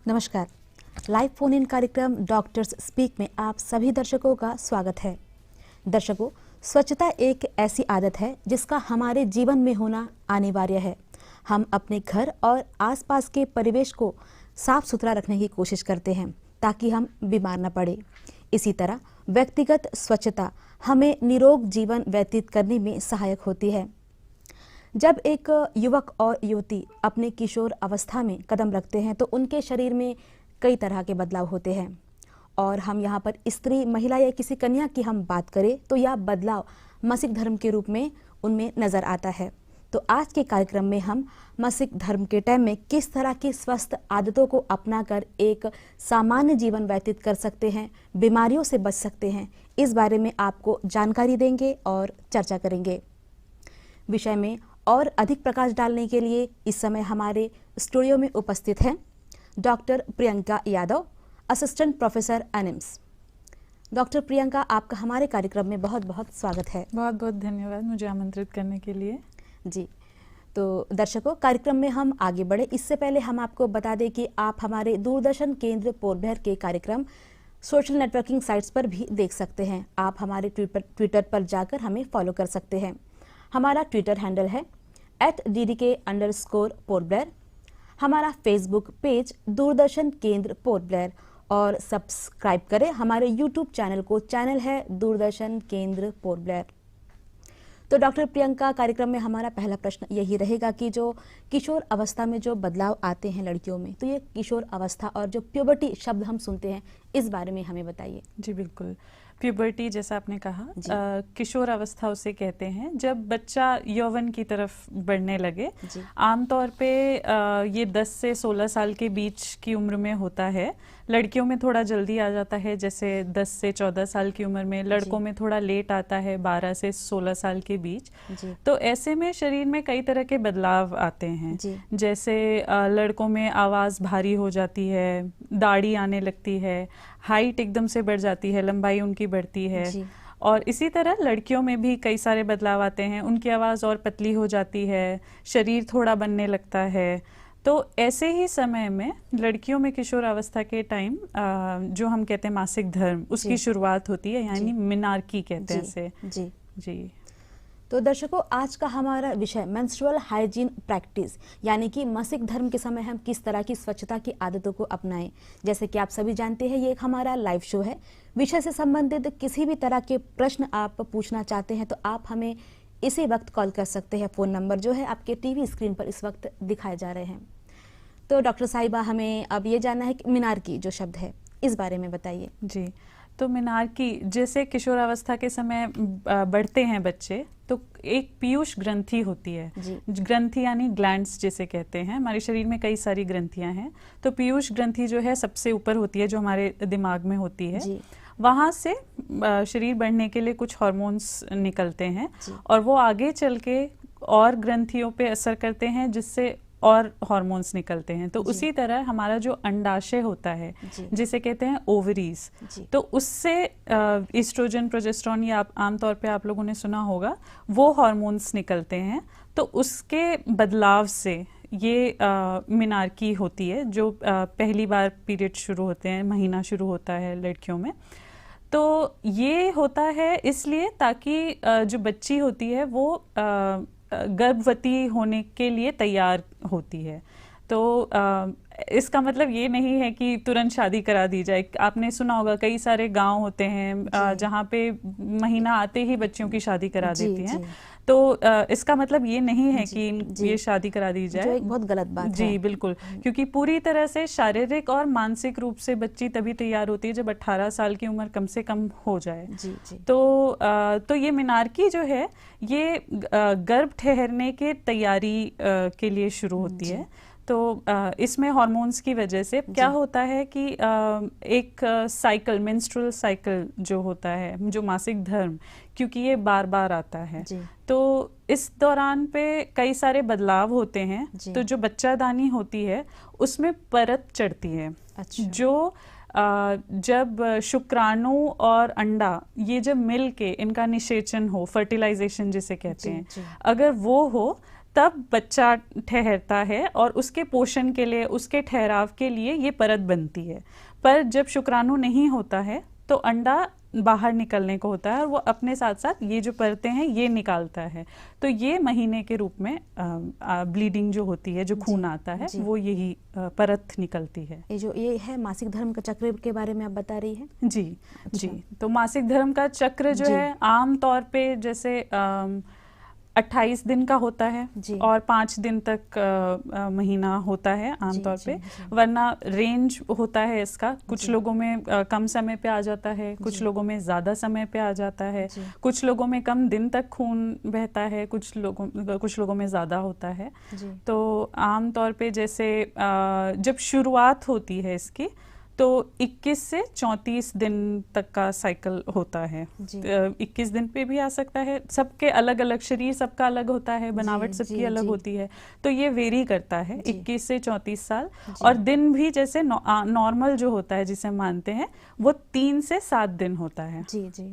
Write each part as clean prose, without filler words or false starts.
नमस्कार। Live phone in कार्यक्रम doctors speak में आप सभी दर्शकों का स्वागत है। दर्शकों, स्वच्छता एक ऐसी आदत है जिसका हमारे जीवन में होना अनिवार्य है। हम अपने घर और आसपास के परिवेश को साफ सुथरा रखने की कोशिश करते हैं ताकि हम बीमार न पड़े। इसी तरह व्यक्तिगत स्वच्छता हमें निरोग जीवन व्यतीत करने में सहायक होती है। जब एक युवक और युवती अपने किशोर अवस्था में कदम रखते हैं तो उनके शरीर में कई तरह के बदलाव होते हैं और हम यहाँ पर स्त्री, महिला या किसी कन्या की हम बात करें तो यह बदलाव मासिक धर्म के रूप में उनमें नज़र आता है। तो आज के कार्यक्रम में हम मासिक धर्म के टाइम में किस तरह की स्वस्थ आदतों को अपनाकर एक सामान्य जीवन व्यतीत कर सकते हैं, बीमारियों से बच सकते हैं, इस बारे में आपको जानकारी देंगे और चर्चा करेंगे। विषय में और अधिक प्रकाश डालने के लिए इस समय हमारे स्टूडियो में उपस्थित हैं doctor Priyanka Yadav, assistant professor AIIMS. Doctor Priyanka, आपका हमारे कार्यक्रम में बहुत बहुत स्वागत है। बहुत बहुत धन्यवाद मुझे आमंत्रित करने के लिए। जी, तो दर्शकों, कार्यक्रम में हम आगे बढ़े इससे पहले हम आपको बता दें कि आप हमारे दूरदर्शन केंद्र पोर्ट ब्लेयर के कार्यक्रम सोशल नेटवर्किंग साइट्स पर भी देख सकते हैं। आप हमारे ट्विटर पर जाकर हमें फॉलो कर सकते हैं। हमारा ट्विटर हैंडल है @ddk_पोर्ट ब्लेयर। हमारा फेसबुक पेज दूरदर्शन केंद्र पोर्ट ब्लेयर और सब्सक्राइब करें हमारे यूट्यूब चैनल को। चैनल है दूरदर्शन केंद्र पोर्ट ब्लेयर। तो डॉक्टर प्रियंका, कार्यक्रम में हमारा पहला प्रश्न यही रहेगा कि जो किशोर अवस्था में जो बदलाव आते हैं लड़कियों में, तो ये किशोर अवस्था और जो प्यूबर्टी शब्द हम सुनते हैं, इस बारे में हमें बताइए। जी बिल्कुल। प्यूबर्टी जैसा आपने कहा, किशोर अवस्था उसे कहते हैं जब बच्चा यौवन की तरफ बढ़ने लगे। आमतौर पे ये 10 से 16 साल के बीच की उम्र में होता है। लड़कियों में थोड़ा जल्दी आ जाता है, जैसे 10 से 14 साल की उम्र में। लड़कों में थोड़ा लेट आता है, 12 से 16 साल के बीच। तो ऐसे में शरीर में कई तरह के बदलाव आते हैं। जैसे लड़कों में आवाज़ भारी हो जाती है, दाढ़ी आने लगती है, हाइट एकदम से बढ़ जाती है, लंबाई उनकी बढ़ती है। और इसी तरह लड़कियों में भी कई सारे बदलाव आते हैं। उनकी आवाज़ और पतली हो जाती है, शरीर थोड़ा बनने लगता है। तो ऐसे ही समय में लड़कियों में किशोर अवस्था के टाइम जो हम कहते हैं मासिक धर्म, उसकी शुरुआत होती है, यानी मिनार्की कहते हैं इसे। जी जी। तो दर्शकों, आज का हमारा विषय मेंस्ट्रुअल हाइजीन प्रैक्टिस, यानी कि मासिक धर्म के समय हम किस तरह की स्वच्छता की आदतों को अपनाएं। जैसे कि आप सभी जानते हैं, ये एक हमारा लाइव शो है। विषय से संबंधित किसी भी तरह के प्रश्न आप पूछना चाहते हैं तो आप हमें इसी वक्त कॉल कर सकते हैं। फ़ोन नंबर जो है आपके टीवी स्क्रीन पर इस वक्त दिखाए जा रहे हैं। तो डॉक्टर साहिबा, हमें अब ये जानना है कि मिनार्की जो शब्द है, इस बारे में बताइए। जी, तो मिनार्की, जैसे किशोर अवस्था के समय बढ़ते हैं बच्चे, तो एक पीयूष ग्रंथि होती है। ग्रंथि यानी ग्लैंड्स जिसे कहते हैं। हमारे शरीर में कई सारी ग्रंथियां हैं। तो पीयूष ग्रंथि जो है सबसे ऊपर होती है, जो हमारे दिमाग में होती है। वहाँ से शरीर बढ़ने के लिए कुछ हार्मोन्स निकलते हैं और वो आगे चल के और ग्रंथियों पे असर करते हैं, जिससे और हार्मोन्स निकलते हैं। तो उसी तरह हमारा जो अंडाशय होता है, जिसे कहते हैं ओवरीज, तो उससे ईस्ट्रोजन, प्रोजेस्टेरोन, या आमतौर पे आप लोगों ने सुना होगा, वो हार्मोन्स निकलते हैं। तो उसके बदलाव से ये मिनार्की होती है, जो पहली बार पीरियड शुरू होते हैं, महीना शुरू होता है लड़कियों में। तो ये होता है इसलिए ताकि जो बच्ची होती है वो गर्भवती होने के लिए तैयार होती है। तो इसका मतलब ये नहीं है कि तुरंत शादी करा दी जाए। आपने सुना होगा कई सारे गांव होते हैं जहाँ पे महीना आते ही बच्चियों की शादी करा देती हैं। तो इसका मतलब ये नहीं है कि ये शादी करा दी जाए, जो एक बहुत गलत बात है। जी बिल्कुल, क्योंकि पूरी तरह से शारीरिक और मानसिक रूप से बच्ची तभी तैयार होती है जब 18 साल की उम्र कम से कम हो जाए। तो ये मिनार्की जो है, ये गर्भ ठहरने के तैयारी के लिए शुरू होती है। तो इसमें हार्मोन्स की वजह से क्या होता है कि एक साइकिल, मेंस्ट्रुअल साइकिल जो होता है, जो मासिक धर्म, क्योंकि ये बार बार आता है, तो इस दौरान पे कई सारे बदलाव होते हैं। तो जो बच्चादानी होती है उसमें परत चढ़ती है। जो जब शुक्राणु और अंडा ये जब मिल के इनका निषेचन हो, फर्टिलाइजेशन जिसे कहते हैं, अगर वो हो तब बच्चा ठहरता है और उसके पोषण के लिए, उसके ठहराव के लिए ये परत बनती है। पर जब शुक्राणु नहीं होता है तो अंडा बाहर निकलने को होता है और वो अपने साथ साथ ये जो परतें हैं ये निकालता है। तो ये महीने के रूप में ब्लीडिंग जो होती है, जो खून आता है, वो यही परत निकलती है। ये है मासिक धर्म का चक्र के बारे में आप बता रही हैं? जी। अच्छा। जी, तो मासिक धर्म का चक्र जो है आम तौर पे जैसे 28 दिन का होता है और 5 दिन तक महीना होता है आमतौर पे, वरना रेंज होता है इसका। कुछ लोगों में कम समय पे आ जाता है, कुछ लोगों में ज़्यादा समय पे आ जाता है, कुछ लोगों में कम दिन तक खून बहता है, कुछ लोगों में ज़्यादा होता है। तो आमतौर पे जैसे जब शुरुआत होती है इसकी तो 21 से 34 दिन तक का साइकिल होता है। 21 दिन पे भी आ सकता है, सबके अलग अलग, शरीर सबका अलग होता है, बनावट सबकी अलग होती है, तो ये वेरी करता है 21 से 34 साल। और दिन भी जैसे नॉर्मल जो होता है जिसे मानते हैं वो 3 से 7 दिन होता है।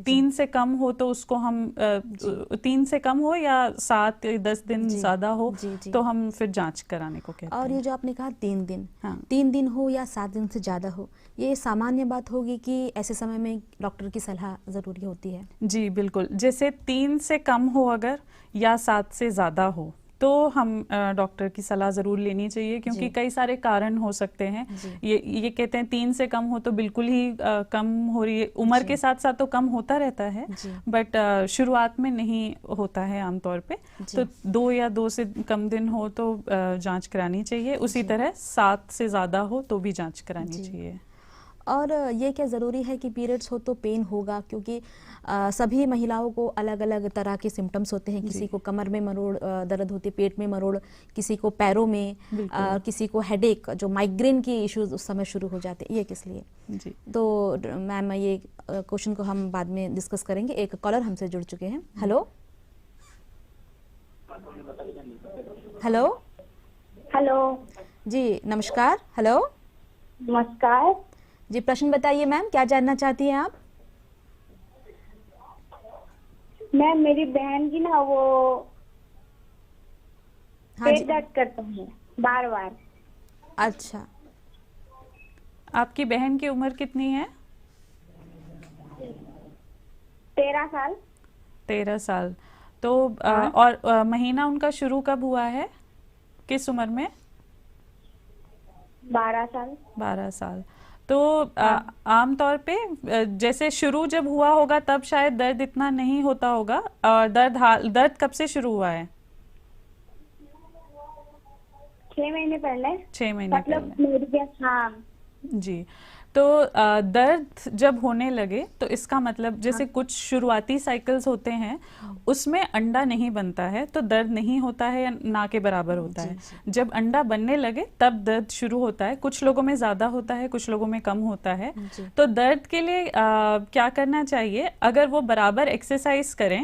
3 से कम हो तो उसको हम 3 से कम हो या 7 या 10 दिन ज़्यादा हो तो हम फिर जांच कराने को कहते हैं। और ये जो आपने कहा 3 दिन, 3 दिन हो या 7 दिन से ज़्यादा हो, ये सामान्य बात होगी कि ऐसे समय में डॉक्टर की सलाह ज़रूरी होती है? जी बिल्कुल, जैसे 3 से कम हो अगर या 7 से ज़्यादा हो तो हम डॉक्टर की सलाह ज़रूर लेनी चाहिए, क्योंकि कई सारे कारण हो सकते हैं। ये कहते हैं 3 से कम हो तो बिल्कुल ही कम हो रही है, उम्र के साथ साथ तो कम होता रहता है, बट शुरुआत में नहीं होता है आमतौर पे। तो 2 या 2 से कम दिन हो तो जांच करानी चाहिए। उसी तरह 7 से ज़्यादा हो तो भी जांच करानी चाहिए। और ये क्या ज़रूरी है कि पीरियड्स हो तो पेन होगा? क्योंकि सभी महिलाओं को अलग अलग तरह के सिम्टम्स होते हैं। किसी को कमर में मरोड़ दर्द होती है, पेट में मरोड़, किसी को पैरों में, किसी को हेडेक, जो माइग्रेन की इश्यूज उस समय शुरू हो जाते हैं। ये किस लिए? जी, तो मैम ये क्वेश्चन को हम बाद में डिस्कस करेंगे। एक कॉलर हमसे जुड़ चुके हैं। हेलो हेलो हेलो जी, नमस्कार। हेलो नमस्कार जी, प्रश्न बताइए मैम, क्या जानना चाहती हैं आप? मैम मेरी बहन की ना वो पेट दर्द करता है बार बार। अच्छा, आपकी बहन की उम्र कितनी है? 13 साल। 13 साल। तो और महीना उनका शुरू कब हुआ है, किस उम्र में? 12 साल। 12 साल। तो आम तौर पे जैसे शुरू जब हुआ होगा तब शायद दर्द इतना नहीं होता होगा। और दर्द कब से शुरू हुआ है? 6 महीने पहले। 6 महीने मतलब पहले। हाँ जी, तो दर्द जब होने लगे तो इसका मतलब जैसे कुछ शुरुआती साइकिल्स होते हैं उसमें अंडा नहीं बनता है तो दर्द नहीं होता है या ना के बराबर होता है। जब अंडा बनने लगे तब दर्द शुरू होता है। कुछ लोगों में ज़्यादा होता है, कुछ लोगों में कम होता है। तो दर्द के लिए क्या करना चाहिए? अगर वो बराबर एक्सरसाइज करें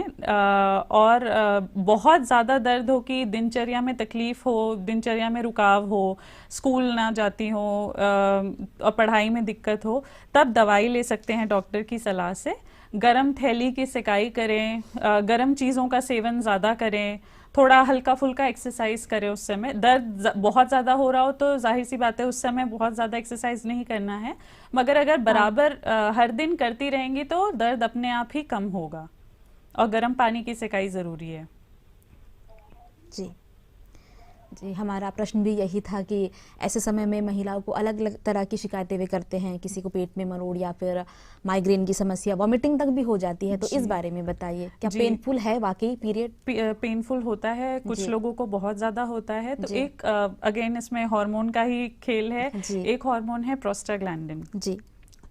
और बहुत ज़्यादा दर्द हो कि दिनचर्या में तकलीफ हो, दिनचर्या में रुकाव हो, स्कूल ना जाती हो और पढ़ाई में दिक्कत हो, तब दवाई ले सकते हैं डॉक्टर की सलाह से। गरम थैली की सेकाई करें, गरम चीज़ों का सेवन ज़्यादा करें, थोड़ा हल्का फुल्का एक्सरसाइज करें। उस समय दर्द बहुत ज़्यादा हो रहा हो तो जाहिर सी बात है उस समय बहुत ज़्यादा एक्सरसाइज नहीं करना है, मगर अगर बराबर हर दिन करती रहेंगी तो दर्द अपने आप ही कम होगा। और गर्म पानी की सेकाई ज़रूरी है। जी जी, हमारा प्रश्न भी यही था कि ऐसे समय में महिलाओं को अलग अलग तरह की शिकायतें वे करते हैं। किसी को पेट में मरोड़ या फिर माइग्रेन की समस्या, वॉमिटिंग तक भी हो जाती है। तो इस बारे में बताइए, क्या पेनफुल है वाकई पीरियड? पेनफुल होता है, कुछ लोगों को बहुत ज़्यादा होता है। तो एक अगेन इसमें हार्मोन का ही खेल है। एक हार्मोन है प्रोस्टाग्लैंडिन जी,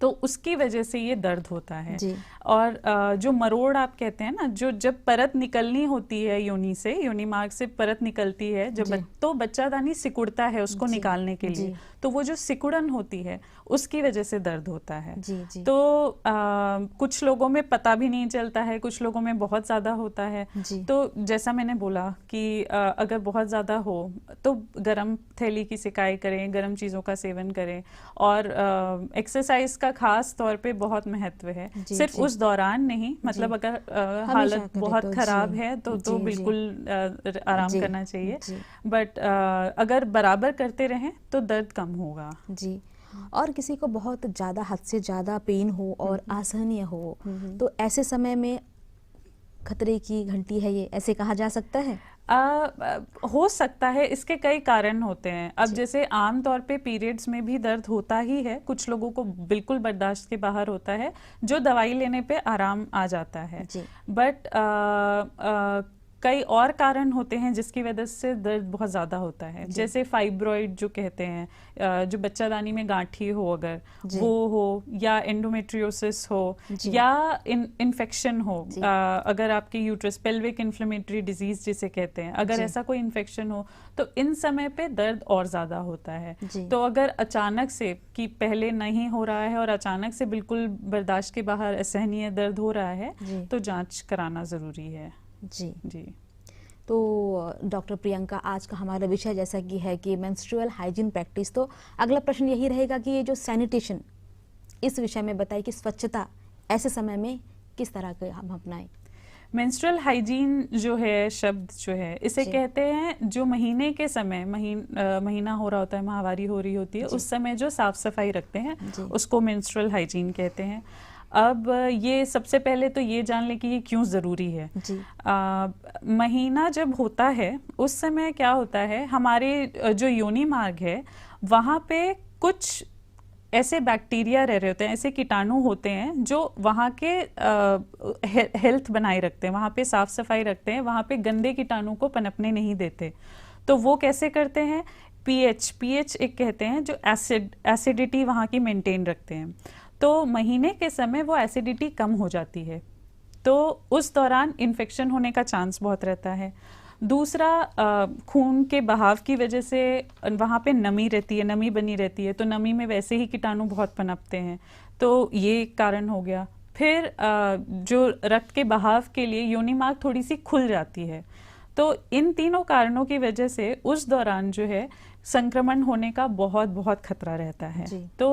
तो उसकी वजह से ये दर्द होता है। और जो मरोड़ आप कहते हैं ना, जो जब परत निकलनी होती है योनि से, योनि मार्ग से परत निकलती है जब, तो बच्चादानी सिकुड़ता है उसको निकालने के लिए, तो वो जो सिकुड़न होती है उसकी वजह से दर्द होता है। तो कुछ लोगों में पता भी नहीं चलता है, कुछ लोगों में बहुत ज़्यादा होता है। तो जैसा मैंने बोला कि अगर बहुत ज़्यादा हो तो गरम थैली की सिकाई करें, गरम चीज़ों का सेवन करें, और एक्सरसाइज का खास तौर पे बहुत महत्व है। सिर्फ उस दौरान नहीं, मतलब अगर हालत बहुत ख़राब है तो बिल्कुल आराम करना चाहिए, बट अगर बराबर करते रहें तो दर्द कम होगा। जी। और किसी को बहुत ज़्यादा, हद से ज़्यादा पेन हो और असहनीय हो, तो ऐसे समय में खतरे की घंटी है ये, ऐसे कहा जा सकता है? हो सकता है, इसके कई कारण होते हैं। अब जैसे आम तौर पे पीरियड्स में भी दर्द होता ही है, कुछ लोगों को बिल्कुल बर्दाश्त के बाहर होता है, जो दवाई लेने पे आराम आ जाता है। बट कई और कारण होते हैं जिसकी वजह से दर्द बहुत ज़्यादा होता है, जैसे फाइब्रॉइड जो कहते हैं, जो बच्चादानी में गांठी हो अगर वो हो, या एंडोमेट्रियोसिस हो, या इन्फेक्शन हो, अगर आपके यूट्रस, पेल्विक इन्फ्लेमेटरी डिजीज जिसे कहते हैं, अगर ऐसा कोई इन्फेक्शन हो तो इन समय पे दर्द और ज़्यादा होता है। तो अगर अचानक से, कि पहले नहीं हो रहा है और अचानक से बिल्कुल बर्दाश्त के बाहर असहनीय दर्द हो रहा है, तो जांच कराना ज़रूरी है। जी। तो डॉक्टर प्रियंका, आज का हमारा विषय जैसा कि है कि मेंस्ट्रुअल हाइजीन प्रैक्टिस, तो अगला प्रश्न यही रहेगा कि ये जो सैनिटेशन, इस विषय में बताइए कि स्वच्छता ऐसे समय में किस तरह के हम अपनाएं? मेंस्ट्रुअल हाइजीन जो है, शब्द जो है, इसे कहते हैं जो महीने के समय, महीना हो रहा होता है, माहवारी हो रही होती है, उस समय जो साफ सफाई रखते हैं उसको मेंस्ट्रुअल हाइजीन कहते हैं। अब ये सबसे पहले तो ये जान लें कि ये क्यों ज़रूरी है। महीना जब होता है उस समय क्या होता है, हमारे जो योनि मार्ग है वहाँ पे कुछ ऐसे बैक्टीरिया रह रहे होते हैं, ऐसे कीटाणु होते हैं जो वहाँ के हेल्थ बनाए रखते हैं, वहाँ पे साफ सफाई रखते हैं, वहाँ पे गंदे कीटाणु को पनपने नहीं देते। तो वो कैसे करते हैं? पीएच एक कहते हैं जो एसिडिटी वहाँ की मेंटेन रखते हैं। तो महीने के समय वो एसिडिटी कम हो जाती है, तो उस दौरान इन्फेक्शन होने का चांस बहुत रहता है। दूसरा, खून के बहाव की वजह से वहाँ पे नमी रहती है, नमी बनी रहती है, तो नमी में वैसे ही कीटाणु बहुत पनपते हैं, तो ये कारण हो गया। फिर जो रक्त के बहाव के लिए योनि मार्ग थोड़ी सी खुल जाती है, तो इन तीनों कारणों की वजह से उस दौरान जो है संक्रमण होने का बहुत खतरा रहता है। तो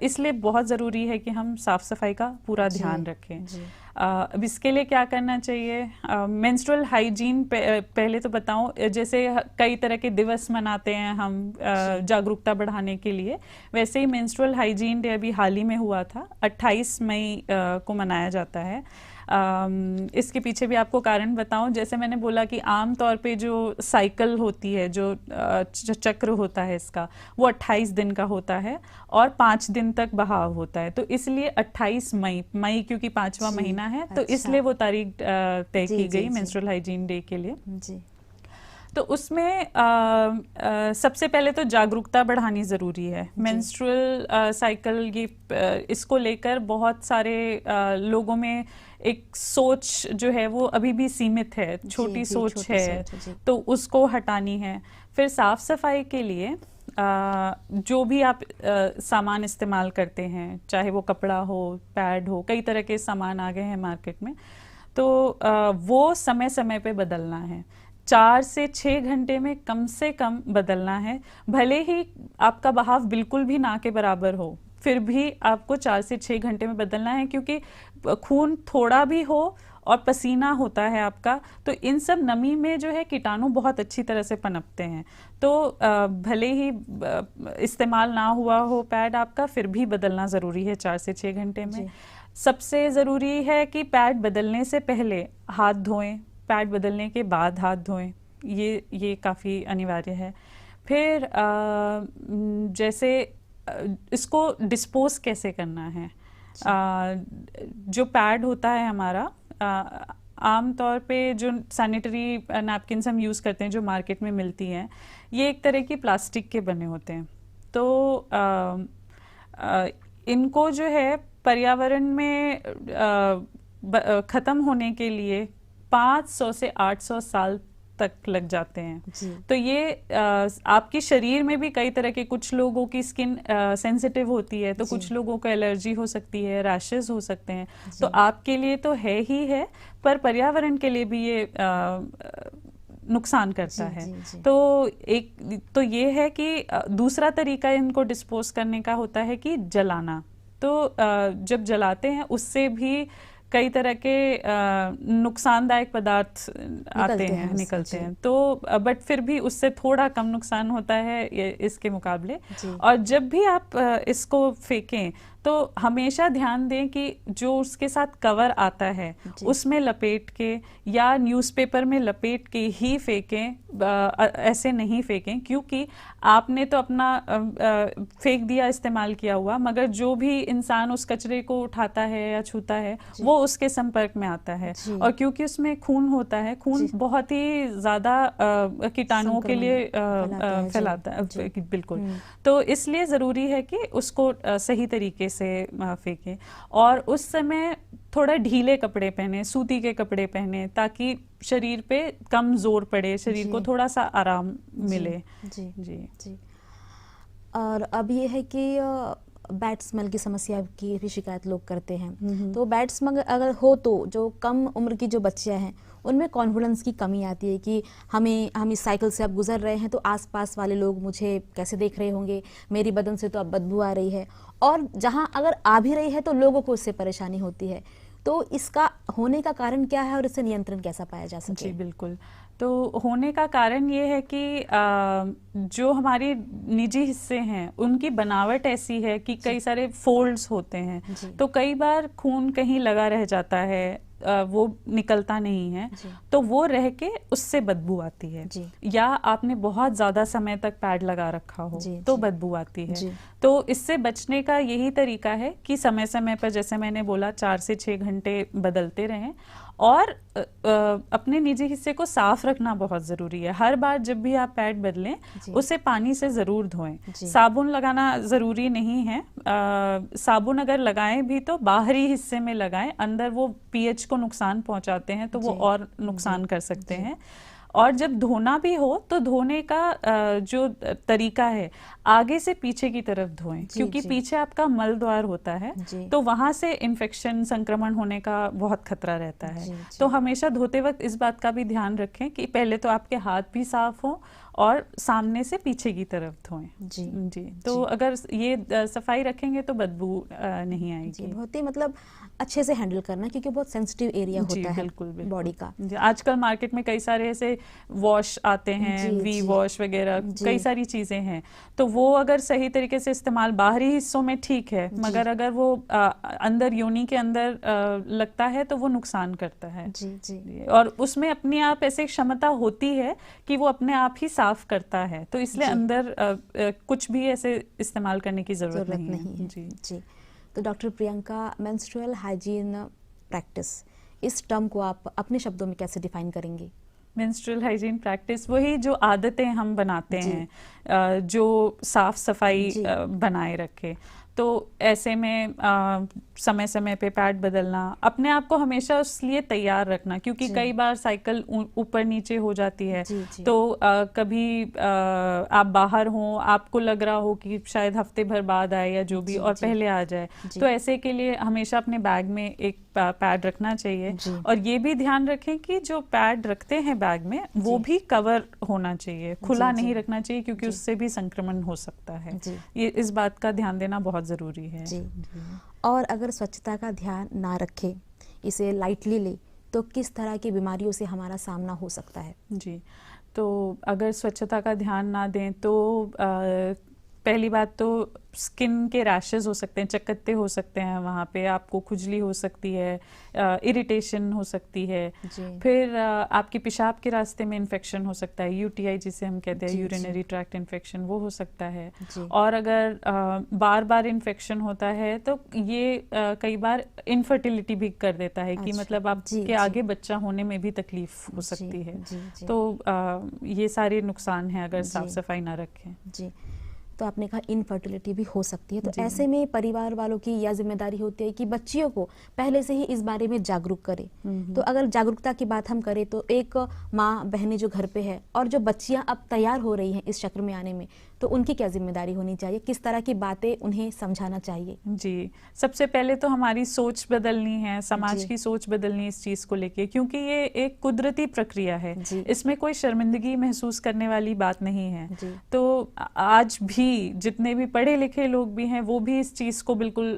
इसलिए बहुत ज़रूरी है कि हम साफ सफाई का पूरा ध्यान रखें। अब इसके लिए क्या करना चाहिए? मेंस्ट्रुअल हाइजीन पहले तो बताऊं, जैसे कई तरह के दिवस मनाते हैं हम जागरूकता बढ़ाने के लिए, वैसे ही मेंस्ट्रुअल हाइजीन डे अभी हाल ही में हुआ था, 28 मई को मनाया जाता है। इसके पीछे भी आपको कारण बताऊं, जैसे मैंने बोला कि आम तौर पे जो साइकिल होती है, जो चक्र होता है इसका, वो 28 दिन का होता है और 5 दिन तक बहाव होता है। तो इसलिए 28 मई क्योंकि 5वां महीना है, तो इसलिए वो तारीख तय की गई मेंस्ट्रुअल हाइजीन डे के लिए। तो उसमें सबसे पहले तो जागरूकता बढ़ानी ज़रूरी है। मेंस्ट्रुअल साइकिल, ये इसको लेकर बहुत सारे लोगों में एक सोच जो है वो अभी भी सीमित है, छोटी सोच है, तो उसको हटानी है। फिर साफ सफाई के लिए जो भी आप सामान इस्तेमाल करते हैं, चाहे वो कपड़ा हो, पैड हो, कई तरह के सामान आ गए हैं मार्केट में, तो वो समय समय पे बदलना है। 4 से 6 घंटे में कम से कम बदलना है। भले ही आपका बहाव बिल्कुल भी ना के बराबर हो, फिर भी आपको 4 से 6 घंटे में बदलना है, क्योंकि खून थोड़ा भी हो और पसीना होता है आपका, तो इन सब नमी में जो है कीटाणु बहुत अच्छी तरह से पनपते हैं। तो भले ही इस्तेमाल ना हुआ हो पैड आपका, फिर भी बदलना ज़रूरी है 4 से 6 घंटे में। सबसे ज़रूरी है कि पैड बदलने से पहले हाथ धोएं, पैड बदलने के बाद हाथ धोएं, ये काफ़ी अनिवार्य है। फिर जैसे इसको डिस्पोज कैसे करना है, जो पैड होता है हमारा, आम तौर पे जो सैनिटरी नैपकिन्स हम यूज़ करते हैं जो मार्केट में मिलती हैं, ये एक तरह की प्लास्टिक के बने होते हैं। तो इनको जो है पर्यावरण में खत्म होने के लिए 500 से 800 साल तक लग जाते हैं। तो ये आपके शरीर में भी कई तरह के, कुछ लोगों की स्किन सेंसिटिव होती है, तो कुछ लोगों को एलर्जी हो सकती है, रैशेस हो सकते हैं। तो आपके लिए तो है ही है, पर पर्यावरण के लिए भी ये नुकसान करता है। तो ये है कि दूसरा तरीका इनको डिस्पोज करने का होता है कि जलाना। तो जब जलाते हैं उससे भी कई तरह के नुकसानदायक पदार्थ निकलते हैं। तो बट फिर भी उससे थोड़ा कम नुकसान होता है इसके मुकाबले। और जब भी आप इसको फेंकें तो हमेशा ध्यान दें कि जो उसके साथ कवर आता है उसमें लपेट के या न्यूज़पेपर में लपेट के ही फेंकें, ऐसे नहीं फेंकें, क्योंकि आपने तो अपना फेंक दिया, इस्तेमाल किया हुआ, मगर जो भी इंसान उस कचरे को उठाता है या छूता है वो उसके संपर्क में आता है। और क्योंकि उसमें खून होता है, खून बहुत ही ज़्यादा कीटाणुओं के लिए फैलाता है, बिल्कुल। तो इसलिए ज़रूरी है कि उसको सही तरीके से फेंकें। और उस समय थोड़ा ढीले कपड़े पहने, सूती के कपड़े पहने, ताकि शरीर पे कम जोर पड़े, शरीर को थोड़ा सा आराम मिले। जी। और अब ये है कि बैड स्मेल की समस्या की भी शिकायत लोग करते हैं। तो बैड स्मेल अगर हो तो जो कम उम्र की जो बच्चियां हैं उनमें कॉन्फिडेंस की कमी आती है कि हम इस साइकिल से अब गुजर रहे हैं तो आसपास वाले लोग मुझे कैसे देख रहे होंगे, मेरी बदन से तो अब बदबू आ रही है, और जहां अगर आ भी रही है तो लोगों को इससे परेशानी होती है। तो इसका होने का कारण क्या है और इससे नियंत्रण कैसा पाया जा सके? जी बिल्कुल। तो होने का कारण ये है कि जो हमारे निजी हिस्से हैं उनकी बनावट ऐसी है कि कई सारे फोल्ड्स होते हैं, तो कई बार खून कहीं लगा रह जाता है, वो निकलता नहीं है, तो वो रह के उससे बदबू आती है। या आपने बहुत ज़्यादा समय तक पैड लगा रखा हो तो बदबू आती है। तो इससे बचने का यही तरीका है कि समय समय पर, जैसे मैंने बोला, 4 से 6 घंटे बदलते रहें। और अपने निजी हिस्से को साफ रखना बहुत ज़रूरी है। हर बार जब भी आप पैड बदलें उसे पानी से ज़रूर धोएं। साबुन लगाना ज़रूरी नहीं है। साबुन अगर लगाएं भी तो बाहरी हिस्से में लगाएं, अंदर वो पीएच को नुकसान पहुंचाते हैं, तो वो और नुकसान कर सकते हैं। और जब धोना भी हो तो धोने का जो तरीका है, आगे से पीछे की तरफ धोएं, क्योंकि पीछे आपका मल द्वार होता है, तो वहां से इन्फेक्शन, संक्रमण होने का बहुत खतरा रहता है। तो हमेशा धोते वक्त इस बात का भी ध्यान रखें कि पहले तो आपके हाथ भी साफ हों और सामने से पीछे की तरफ धोएं। जी। तो अगर ये सफाई रखेंगे तो बदबू नहीं आएगी। बहुत ही मतलब अच्छे से हैंडल करना, क्योंकि बहुत सेंसिटिव एरिया होता है बॉडी का। आजकल मार्केट में कई सारे ऐसे वॉश आते हैं, वी वॉश वगैरह, कई सारी चीजें हैं, तो वो अगर सही तरीके से इस्तेमाल बाहरी हिस्सों में ठीक है, मगर अगर वो अंदर योनि के अंदर लगता है तो वो नुकसान करता है। और उसमें अपने आप ऐसे क्षमता होती है कि वो अपने आप ही साफ करता है, तो इसलिए अंदर कुछ भी ऐसे इस्तेमाल करने की जरूरत नहीं है। जी। तो doctor Priyanka, menstrual hygiene practice, इस टर्म को आप अपने शब्दों में कैसे डिफाइन करेंगे? मेंस्ट्रुअल हाइजीन प्रैक्टिस वही जो आदतें हम बनाते हैं, जो साफ सफाई बनाए रखे। तो ऐसे में समय समय पे पैड बदलना, अपने आप को हमेशा उस लिए तैयार रखना, क्योंकि कई बार साइकिल ऊपर नीचे हो जाती है। तो कभी आप बाहर हो, आपको लग रहा हो कि शायद हफ्ते भर बाद आए या जो भी, और पहले आ जाए, तो ऐसे के लिए हमेशा अपने बैग में एक पैड रखना चाहिए। और ये भी ध्यान रखें कि जो पैड रखते हैं बैग में वो भी कवर होना चाहिए, खुला नहीं रखना चाहिए, क्योंकि उससे भी संक्रमण हो सकता है। ये इस बात का ध्यान देना बहुत जरूरी है। और अगर स्वच्छता का ध्यान ना रखें, इसे लाइटली ले, तो किस तरह की बीमारियों से हमारा सामना हो सकता है? जी, तो अगर स्वच्छता का ध्यान ना दें तो पहली बात तो स्किन के रैशेस हो सकते हैं, चकत्ते हो सकते हैं, वहाँ पे आपको खुजली हो सकती है, इरिटेशन हो सकती है। फिर आपके पेशाब के रास्ते में इन्फेक्शन हो सकता है, यूटीआई जिसे हम कहते हैं, यूरिनरी ट्रैक्ट इन्फेक्शन, वो हो सकता है। और अगर बार बार इन्फेक्शन होता है तो ये कई बार इनफर्टिलिटी भी कर देता है, कि मतलब आपके आगे बच्चा होने में भी तकलीफ हो सकती है। तो ये सारे नुकसान हैं अगर साफ सफाई ना रखें। जी। तो आपने कहा इनफर्टिलिटी भी हो सकती है, तो ऐसे में परिवार वालों की यह जिम्मेदारी होती है कि बच्चियों को पहले से ही इस बारे में जागरूक करें। तो अगर जागरूकता की बात हम करें तो एक माँ बहनें जो घर पे है और जो बच्चियां अब तैयार हो रही हैं इस चक्र में आने में, तो उनकी क्या जिम्मेदारी होनी चाहिए, किस तरह की बातें उन्हें समझाना चाहिए? जी, सबसे पहले तो हमारी सोच बदलनी है, समाज की सोच बदलनी है इस चीज़ को लेके, क्योंकि ये एक कुदरती प्रक्रिया है, इसमें कोई शर्मिंदगी महसूस करने वाली बात नहीं है। तो आज भी जितने भी पढ़े लिखे लोग भी हैं वो भी इस चीज़ को बिल्कुल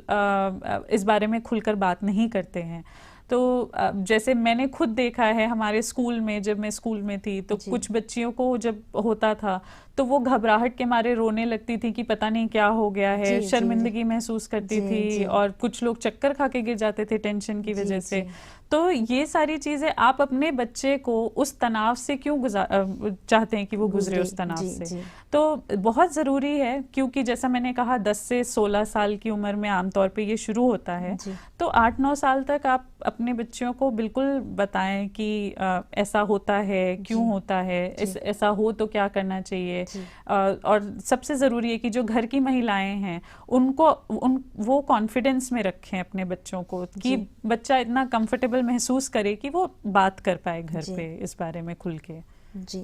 इस बारे में खुलकर बात नहीं करते हैं। तो जैसे मैंने खुद देखा है हमारे स्कूल में, जब मैं स्कूल में थी तो कुछ बच्चियों को जब होता था तो वो घबराहट के मारे रोने लगती थी कि पता नहीं क्या हो गया है, शर्मिंदगी महसूस करती थी और कुछ लोग चक्कर खा के गिर जाते थे टेंशन की वजह से। तो ये सारी चीजें आप अपने बच्चे को उस तनाव से क्यों चाहते हैं कि वो गुजरे उस तनाव से? तो बहुत ज़रूरी है, क्योंकि जैसा मैंने कहा 10 से 16 साल की उम्र में आमतौर पे ये शुरू होता है, तो 8-9 साल तक आप अपने बच्चों को बिल्कुल बताएं कि ऐसा होता है, क्यों होता है, ऐसा हो तो क्या करना चाहिए। और सबसे ज़रूरी है कि जो घर की महिलाएं हैं उनको वो कॉन्फिडेंस में रखें अपने बच्चों को, कि बच्चा इतना कंफर्टेबल महसूस करे कि वो बात कर पाए घर पे इस बारे में खुल के। जी,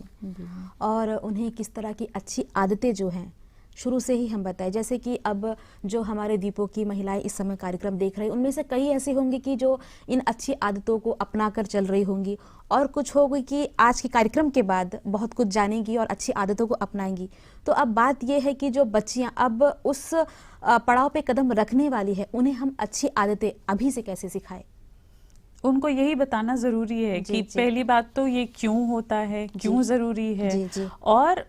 और उन्हें किस तरह की अच्छी आदतें जो हैं शुरू से ही हम बताएं, जैसे कि अब जो हमारे द्वीपों की महिलाएं इस समय कार्यक्रम देख रही हैं उनमें से कई ऐसी होंगी कि जो इन अच्छी आदतों को अपना कर चल रही होंगी, और कुछ होगी कि आज के कार्यक्रम के बाद बहुत कुछ जानेंगी और अच्छी आदतों को अपनाएंगी। तो अब बात यह है कि जो बच्चियां अब उस पड़ाव पे कदम रखने वाली है, उन्हें हम अच्छी आदतें अभी से कैसे सिखाएं? उनको यही बताना जरूरी है कि पहली बात तो ये क्यों होता है, क्यों जरूरी है, और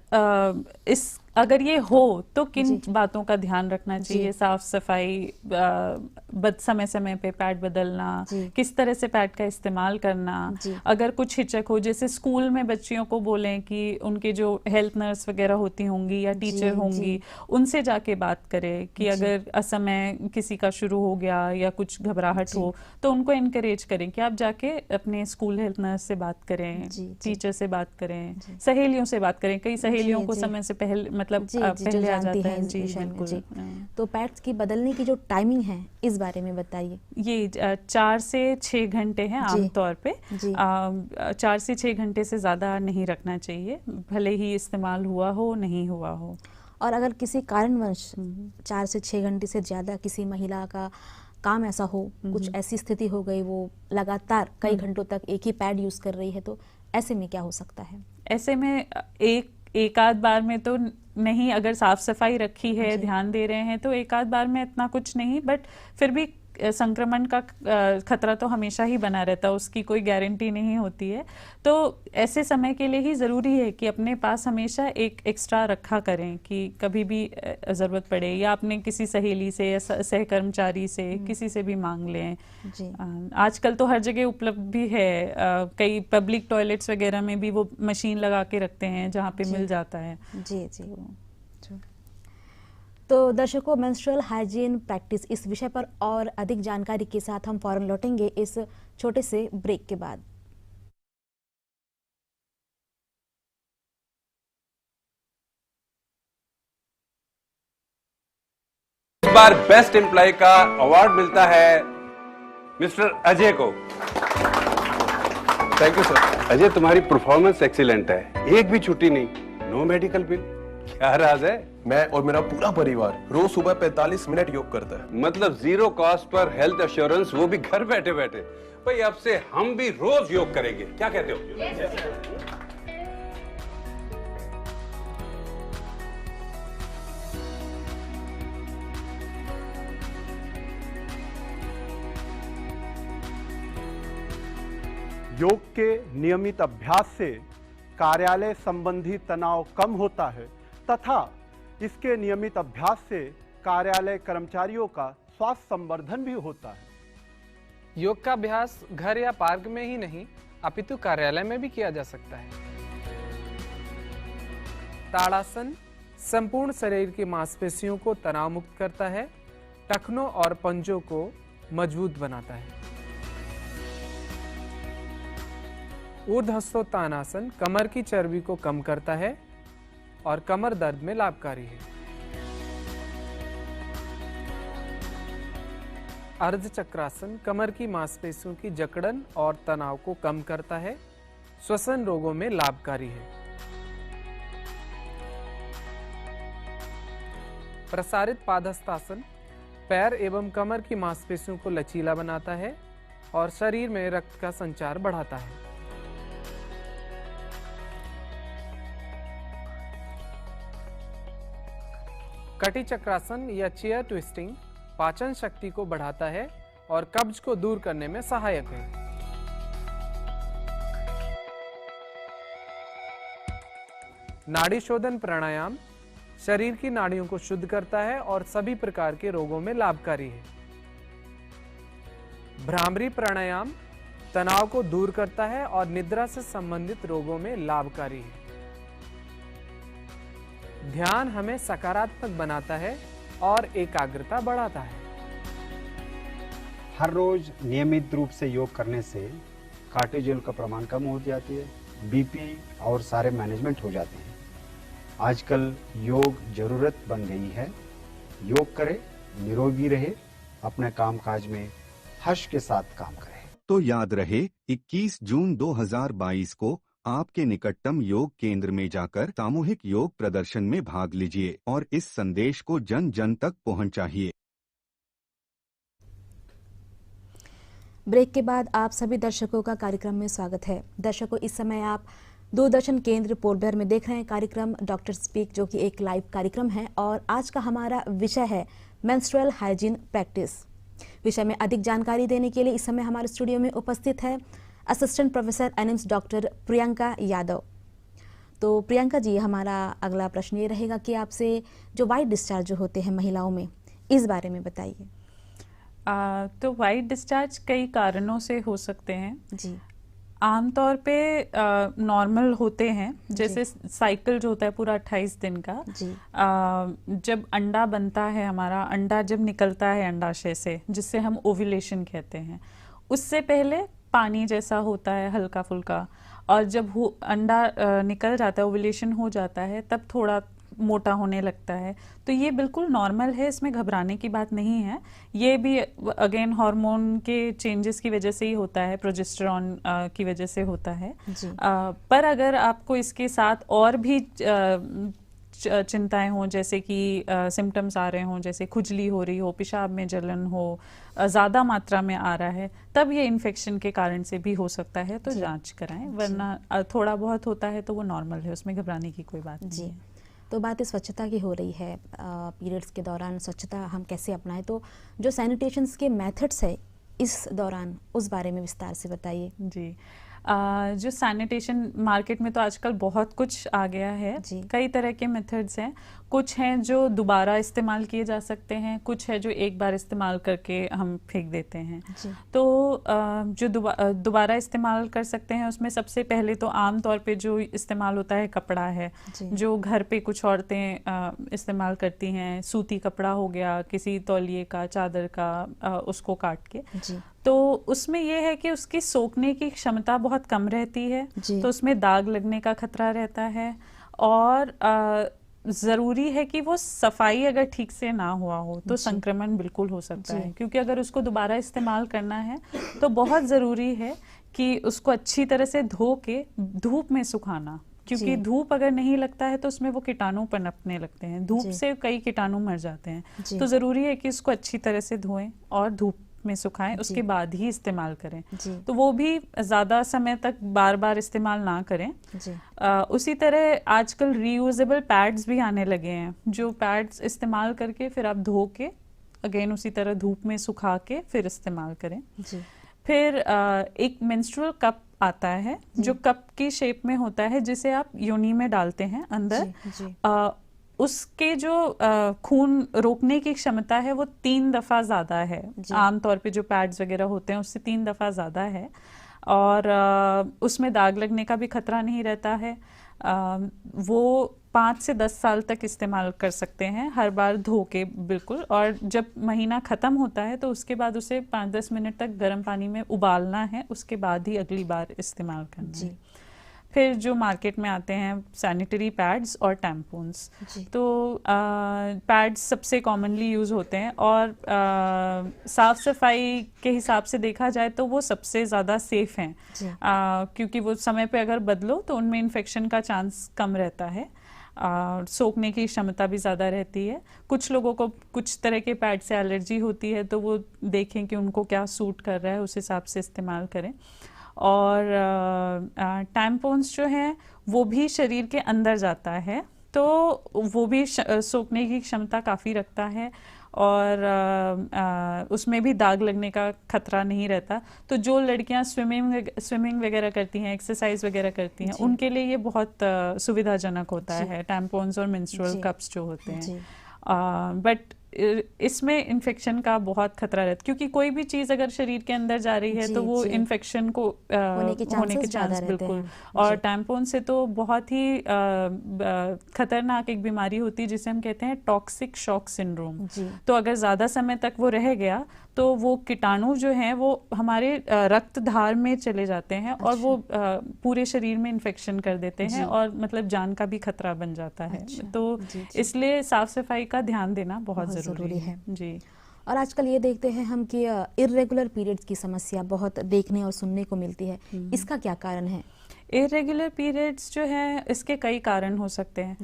इस अगर ये हो तो किन बातों का ध्यान रखना चाहिए। साफ सफाई, समय समय पे पैड बदलना, किस तरह से पैड का इस्तेमाल करना। अगर कुछ हिचक हो, जैसे स्कूल में बच्चियों को बोलें कि उनके जो हेल्थ नर्स वगैरह होती होंगी या टीचर होंगी उनसे जाके बात करें कि अगर असमय किसी का शुरू हो गया या कुछ घबराहट हो तो उनको इनकरेज करें कि आप जाके अपने स्कूल हेल्थ नर्स से बात करें, टीचर से बात करें, सहेलियों से बात करें। कई सहेलियों को समय से पहले पहले आ जाता है। जी बिल्कुल। तो पैड्स की बदलने की जो टाइमिंग है इस बारे में बताइए। ये 4 से 6 घंटे हैं आमतौर पे। 4 से 6 घंटे से ज़्यादा नहीं रखना चाहिए, भले ही इस्तेमाल हुआ हो नहीं हुआ हो। और अगर किसी कारणवश 4 से 6 घंटे से ज़्यादा किसी महिला का काम ऐसा हो, कुछ ऐसी स्थिति हो गई, वो लगातार कई घंटों तक एक ही पैड यूज़ कर रही है, तो ऐसे में क्या हो सकता है? ऐसे में एक आध बार में तो नहीं, अगर साफ सफाई रखी है, ध्यान दे रहे हैं तो एक आध बार में इतना कुछ नहीं, बट फिर भी संक्रमण का खतरा तो हमेशा ही बना रहता है, उसकी कोई गारंटी नहीं होती है। तो ऐसे समय के लिए ही ज़रूरी है कि अपने पास हमेशा एक एक्स्ट्रा रखा करें कि कभी भी ज़रूरत पड़े, या अपने किसी सहेली से या सहकर्मचारी से किसी से भी मांग लें। आजकल तो हर जगह उपलब्ध भी है, कई पब्लिक टॉयलेट्स वगैरह में भी वो मशीन लगा के रखते हैं जहाँ पे मिल जाता है। जी। तो दर्शकों, मेंस्ट्रुअल हाइजीन प्रैक्टिस इस विषय पर और अधिक जानकारी के साथ हम फौरन लौटेंगे इस छोटे से ब्रेक के बाद। इस बार बेस्ट एम्प्लॉय का अवार्ड मिलता है मिस्टर अजय को। Thank you sir. अजय, तुम्हारी परफॉर्मेंस एक्सीलेंट है, एक भी छुट्टी नहीं, नो मेडिकल बिल। क्या राज है? मैं और मेरा पूरा परिवार रोज सुबह 45 मिनट योग करता है। मतलब zero cost per health assurance, वो भी घर बैठे बैठे। भाई अब से हम भी रोज योग करेंगे, क्या कहते हो? योग के नियमित अभ्यास से कार्यालय संबंधी तनाव कम होता है तथा इसके नियमित अभ्यास से कार्यालय कर्मचारियों का स्वास्थ्य संवर्धन भी होता है। योग का अभ्यास घर या पार्क में ही नहीं अपितु कार्यालय में भी किया जा सकता है। ताड़ासन संपूर्ण शरीर की मांसपेशियों को तनाव मुक्त करता है, टखनों और पंजों को मजबूत बनाता है। ऊर्ध्वस्तानासन कमर की चर्बी को कम करता है और कमर दर्द में लाभकारी है। अर्ध चक्रासन कमर की मांसपेशियों की जकड़न और तनाव को कम करता है, श्वसन रोगों में लाभकारी है। प्रसारित पादहस्तासन पैर एवं कमर की मांसपेशियों को लचीला बनाता है और शरीर में रक्त का संचार बढ़ाता है। कटी चक्रासन या चेयर ट्विस्टिंग पाचन शक्ति को बढ़ाता है और कब्ज को दूर करने में सहायक है। नाड़ी शोधन प्राणायाम शरीर की नाड़ियों को शुद्ध करता है और सभी प्रकार के रोगों में लाभकारी है। भ्रामरी प्राणायाम तनाव को दूर करता है और निद्रा से संबंधित रोगों में लाभकारी है। ध्यान हमें सकारात्मक बनाता है और एकाग्रता बढ़ाता है। हर रोज नियमित रूप से योग करने से कार्टिसोल का प्रमाण कम हो जाती है, बीपी और सारे मैनेजमेंट हो जाते हैं। आजकल योग जरूरत बन गई है। योग करे, निरोगी रहे, अपने कामकाज में हर्ष के साथ काम करे। तो याद रहे 21 जून 2022 को आपके निकटतम योग केंद्र में जाकर सामूहिक योग प्रदर्शन में भाग लीजिए और इस संदेश को जन जन तक पहुंचाइए। ब्रेक के बाद आप सभी दर्शकों का कार्यक्रम में स्वागत है। दर्शकों, इस समय आप दूरदर्शन केंद्र पोर्ट ब्लेयर में देख रहे हैं कार्यक्रम डॉक्टर स्पीक, जो कि एक लाइव कार्यक्रम है और आज का हमारा विषय है मेंस्ट्रुअल हाइजीन प्रैक्टिस। विषय में अधिक जानकारी देने के लिए इस समय हमारे स्टूडियो में उपस्थित है assistant professor AIIMS doctor Priyanka Yadav. तो प्रियंका जी, हमारा अगला प्रश्न ये रहेगा कि आपसे जो वाइट डिस्चार्ज जो होते हैं महिलाओं में, इस बारे में बताइए। तो वाइट डिस्चार्ज कई कारणों से हो सकते हैं जी। आमतौर पे नॉर्मल होते हैं, जैसे साइकिल जो होता है पूरा 28 दिन का जी। जब अंडा बनता है, हमारा अंडा जब निकलता है अंडाशय से, जिससे हम ओव्यूलेशन कहते हैं, उससे पहले पानी जैसा होता है हल्का फुल्का, और जब अंडा निकल जाता है, ओव्यूलेशन हो जाता है, तब थोड़ा मोटा होने लगता है। तो ये बिल्कुल नॉर्मल है, इसमें घबराने की बात नहीं है। ये भी अगेन हार्मोन के चेंजेस की वजह से ही होता है, प्रोजेस्टेरॉन की वजह से होता है। पर अगर आपको इसके साथ और भी चिंताएं हों, जैसे कि सिम्टम्स आ रहे हों, जैसे खुजली हो रही हो, पेशाब में जलन हो, ज़्यादा मात्रा में आ रहा है, तब ये इन्फेक्शन के कारण से भी हो सकता है, तो जांच कराएं। वरना थोड़ा बहुत होता है तो वो नॉर्मल है, उसमें घबराने की कोई बात नहीं है। तो बात स्वच्छता की हो रही है, पीरियड्स के दौरान स्वच्छता हम कैसे अपनाएं, तो जो सैनिटेशंस के मेथड्स है इस दौरान, उस बारे में विस्तार से बताइए। जी। जो सैनिटेशन मार्केट में तो आजकल बहुत कुछ आ गया है, कई तरह के मेथड्स हैं। कुछ हैं जो दोबारा इस्तेमाल किए जा सकते हैं, कुछ है जो एक बार इस्तेमाल करके हम फेंक देते हैं। तो जो दोबारा इस्तेमाल कर सकते हैं, उसमें सबसे पहले तो आम तौर पे जो इस्तेमाल होता है कपड़ा है, जो घर पे कुछ औरतें इस्तेमाल करती हैं। सूती कपड़ा हो गया, किसी तौलिए का, चादर का, उसको काट के। तो उसमें यह है कि उसकी सोखने की क्षमता बहुत कम रहती है, तो उसमें दाग लगने का खतरा रहता है। और ज़रूरी है कि वो सफाई अगर ठीक से ना हुआ हो तो संक्रमण बिल्कुल हो सकता है, क्योंकि अगर उसको दोबारा इस्तेमाल करना है तो बहुत ज़रूरी है कि उसको अच्छी तरह से धो के धूप में सुखाना, क्योंकि धूप अगर नहीं लगता है तो उसमें वो कीटाणु पनपने लगते हैं। धूप से कई कीटाणु मर जाते हैं, तो ज़रूरी है कि उसको अच्छी तरह से धोएं और धूप में सुखाएं, उसके बाद ही इस्तेमाल करें। तो वो भी ज़्यादा समय तक बार बार इस्तेमाल ना करें। उसी तरह आजकल रीयूजेबल पैड्स भी आने लगे हैं, जो पैड्स इस्तेमाल करके फिर आप धो के अगेन उसी तरह धूप में सुखा के फिर इस्तेमाल करें। फिर एक मेंस्ट्रुअल कप आता है, जो कप की शेप में होता है, जिसे आप योनि में डालते हैं अंदर। उसके जो खून रोकने की क्षमता है वो 3 दफ़ा ज़्यादा है, आमतौर पे जो पैड्स वगैरह होते हैं उससे 3 दफ़ा ज़्यादा है। और उसमें दाग लगने का भी खतरा नहीं रहता है। वो 5 से 10 साल तक इस्तेमाल कर सकते हैं, हर बार धो के बिल्कुल। और जब महीना ख़त्म होता है तो उसके बाद उसे 5-10 मिनट तक गर्म पानी में उबालना है, उसके बाद ही अगली बार इस्तेमाल करना है। फिर जो मार्केट में आते हैं सैनिटरी पैड्स और टैम्पून्स। तो पैड्स सबसे कॉमनली यूज़ होते हैं और साफ़ सफाई के हिसाब से देखा जाए तो वो सबसे ज़्यादा सेफ हैं, क्योंकि वो समय पे अगर बदलो तो उनमें इन्फेक्शन का चांस कम रहता है और सोखने की क्षमता भी ज़्यादा रहती है। कुछ लोगों को कुछ तरह के पैड से एलर्जी होती है, तो वो देखें कि उनको क्या सूट कर रहा है, उस हिसाब से इस्तेमाल करें। और टैम्पॉन्स जो हैं वो भी शरीर के अंदर जाता है, तो वो भी सोखने की क्षमता काफ़ी रखता है और उसमें भी दाग लगने का खतरा नहीं रहता। तो जो लड़कियां स्विमिंग वगैरह करती हैं, एक्सरसाइज वगैरह करती हैं, उनके लिए ये बहुत सुविधाजनक होता है, टैम्पॉन्स और मेंस्ट्रुअल कप्स जो होते हैं। बट इसमें इन्फेक्शन का बहुत खतरा रहता है, क्योंकि कोई भी चीज़ अगर शरीर के अंदर जा रही है तो वो इन्फेक्शन को होने के चांस बिल्कुल। और टैम्पॉन से तो बहुत ही खतरनाक एक बीमारी होती है जिसे हम कहते हैं टॉक्सिक शॉक सिंड्रोम। तो अगर ज़्यादा समय तक वो रह गया तो वो कीटाणु जो हैं वो हमारे रक्त धार में चले जाते हैं और वो पूरे शरीर में इन्फेक्शन कर देते हैं और मतलब जान का भी खतरा बन जाता है। तो इसलिए साफ सफाई का ध्यान देना बहुत ज़रूरी है जी। और आजकल ये देखते हैं हम कि इर्रेगुलर पीरियड्स की समस्या बहुत देखने और सुनने को मिलती है, इसका क्या कारण है? इरेगुलर पीरियड्स जो है इसके कई कारण हो सकते हैं।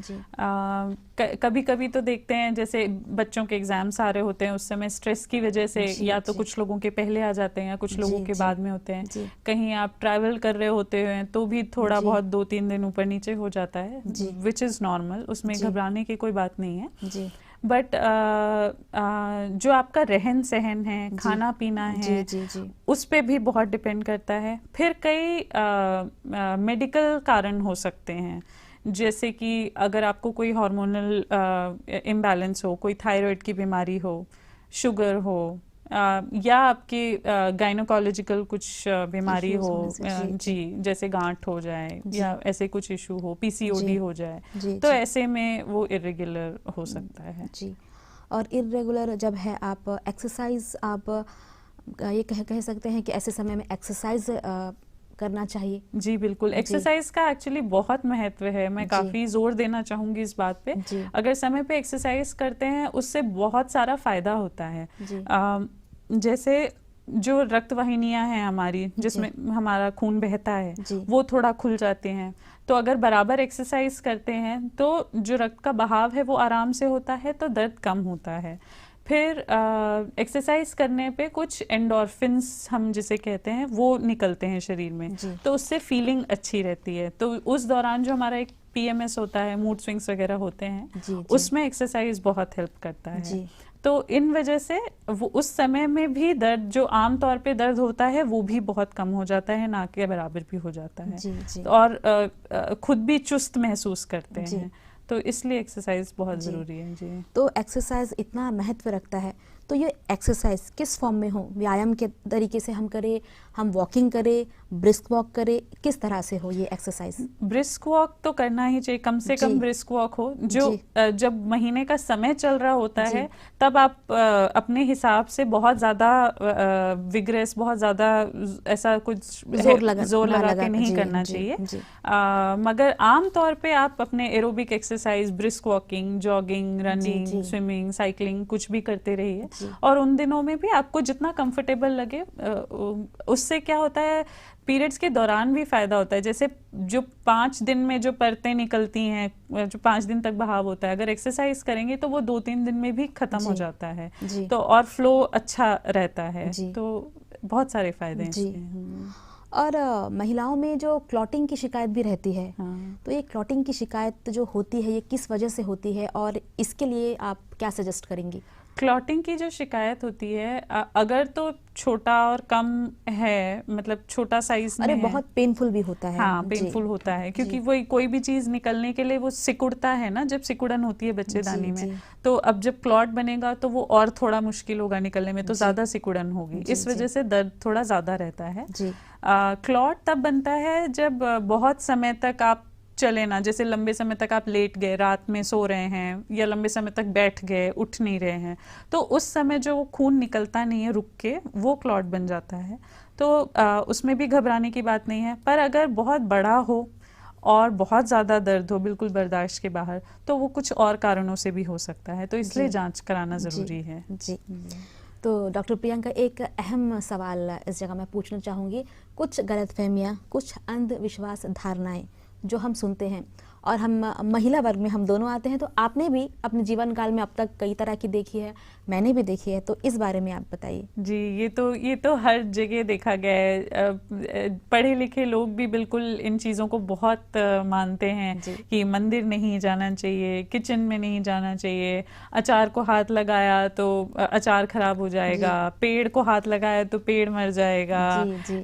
कभी कभी तो देखते हैं जैसे बच्चों के एग्जाम्स आ रहे होते हैं, उस समय स्ट्रेस की वजह से या तो कुछ लोगों के पहले आ जाते हैं या कुछ लोगों के बाद में होते हैं। कहीं आप ट्रैवल कर रहे होते हैं तो भी थोड़ा बहुत 2-3 दिन ऊपर नीचे हो जाता है, विच इज़ नॉर्मल, उसमें घबराने की कोई बात नहीं है। बट जो आपका रहन सहन है, खाना पीना है, उस पे भी बहुत डिपेंड करता है। फिर कई मेडिकल कारण हो सकते हैं, जैसे कि अगर आपको कोई हार्मोनल इम्बैलेंस हो, कोई थायराइड की बीमारी हो, शुगर हो, या आपकी गायनोकोलॉजिकल कुछ बीमारी हो जी, जैसे गांठ हो जाए या ऐसे कुछ इशू हो, पीसीओडी हो जाए, तो ऐसे में वो इरेगुलर हो सकता है जी। और इरेगुलर जब है, आप एक्सरसाइज, आप ये कह सकते हैं कि ऐसे समय में एक्सरसाइज करना चाहिए? जी बिल्कुल, एक्सरसाइज का एक्चुअली बहुत महत्व है। मैं काफ़ी जोर देना चाहूँगी इस बात पे। अगर समय पे एक्सरसाइज करते हैं उससे बहुत सारा फायदा होता है। जैसे जो रक्त वाहिनियाँ हैं हमारी, जिसमें हमारा खून बहता है, वो थोड़ा खुल जाते हैं। तो अगर बराबर एक्सरसाइज करते हैं तो जो रक्त का बहाव है वो आराम से होता है, तो दर्द कम होता है। फिर एक्सरसाइज करने पे कुछ एंडोर्फिन्स हम जिसे कहते हैं वो निकलते हैं शरीर में, तो उससे फीलिंग अच्छी रहती है। तो उस दौरान जो हमारा एक PMS होता है, मूड स्विंग्स वगैरह होते हैं, उसमें एक्सरसाइज बहुत हेल्प करता है। तो इन वजह से वो उस समय में भी दर्द, जो आम तौर पे दर्द होता है, वो भी बहुत कम हो जाता है, ना के बराबर भी हो जाता है। और खुद भी चुस्त महसूस करते हैं। तो इसलिए एक्सरसाइज बहुत ज़रूरी है जी। तो एक्सरसाइज इतना महत्व रखता है, तो ये एक्सरसाइज किस फॉर्म में हो? व्यायाम के तरीके से हम करें, हम वॉकिंग करें, ब्रिस्क वॉक करें, किस तरह से हो ये एक्सरसाइज? ब्रिस्क वॉक तो करना ही चाहिए, कम से कम ब्रिस्क वॉक हो। जो जब महीने का समय चल रहा होता है तब आप अपने हिसाब से बहुत ज़्यादा विग्रेस, बहुत ज़्यादा ऐसा कुछ जोर लगा के नहीं करना चाहिए। मगर आम तौर पे आप अपने aerobic exercise, brisk walking, jogging, running, swimming, cycling कुछ भी करते रहिए। और उन दिनों में भी आपको जितना कंफर्टेबल लगे, उससे क्या होता है, पीरियड्स के दौरान भी फायदा होता है। जैसे जो 5 दिन में जो परतें निकलती हैं, जो 5 दिन तक बहाव होता है, अगर एक्सरसाइज करेंगे तो वो 2-3 दिन में भी खत्म हो जाता है। तो और फ्लो अच्छा रहता है। तो बहुत सारे फायदे हैं इसके। और महिलाओं में जो क्लॉटिंग की शिकायत भी रहती है, तो ये क्लॉटिंग की शिकायत जो होती है, ये किस वजह से होती है और इसके लिए आप क्या सजेस्ट करेंगी? क्लॉटिंग की जो शिकायत होती है, अगर तो छोटा और कम है, मतलब छोटा साइज में है, बहुत पेनफुल भी होता है। हाँ, पेनफुल होता है, क्योंकि वो कोई भी चीज निकलने के लिए वो सिकुड़ता है ना, जब सिकुड़न होती है बच्चेदानी में, तो अब जब क्लॉट बनेगा तो वो और थोड़ा मुश्किल होगा निकलने में, तो ज्यादा सिकुड़न होगी, इस वजह से दर्द थोड़ा ज्यादा रहता है। क्लॉट तब बनता है जब बहुत समय तक आप चले ना, जैसे लंबे समय तक आप लेट गए, रात में सो रहे हैं, या लंबे समय तक बैठ गए, उठ नहीं रहे हैं, तो उस समय जो खून निकलता नहीं है रुक के, वो क्लॉट बन जाता है। तो उसमें भी घबराने की बात नहीं है। पर अगर बहुत बड़ा हो और बहुत ज़्यादा दर्द हो बिल्कुल बर्दाश्त के बाहर, तो वो कुछ और कारणों से भी हो सकता है, तो इसलिए जांच कराना ज़रूरी है। जी। तो डॉक्टर प्रियंका, एक अहम सवाल इस जगह मैं पूछना चाहूँगी। कुछ गलतफहमियाँ, कुछ अंधविश्वास धारणाएं जो हम सुनते हैं, और हम महिला वर्ग में हम दोनों आते हैं, तो आपने भी अपने जीवन काल में अब तक कई तरह की देखी है, मैंने भी देखी है, तो इस बारे में आप बताइए। जी, ये तो हर जगह देखा गया है। पढ़े लिखे लोग भी बिल्कुल इन चीज़ों को बहुत मानते हैं कि मंदिर नहीं जाना चाहिए, किचन में नहीं जाना चाहिए, अचार को हाथ लगाया तो अचार खराब हो जाएगा, पेड़ को हाथ लगाया तो पेड़ मर जाएगा।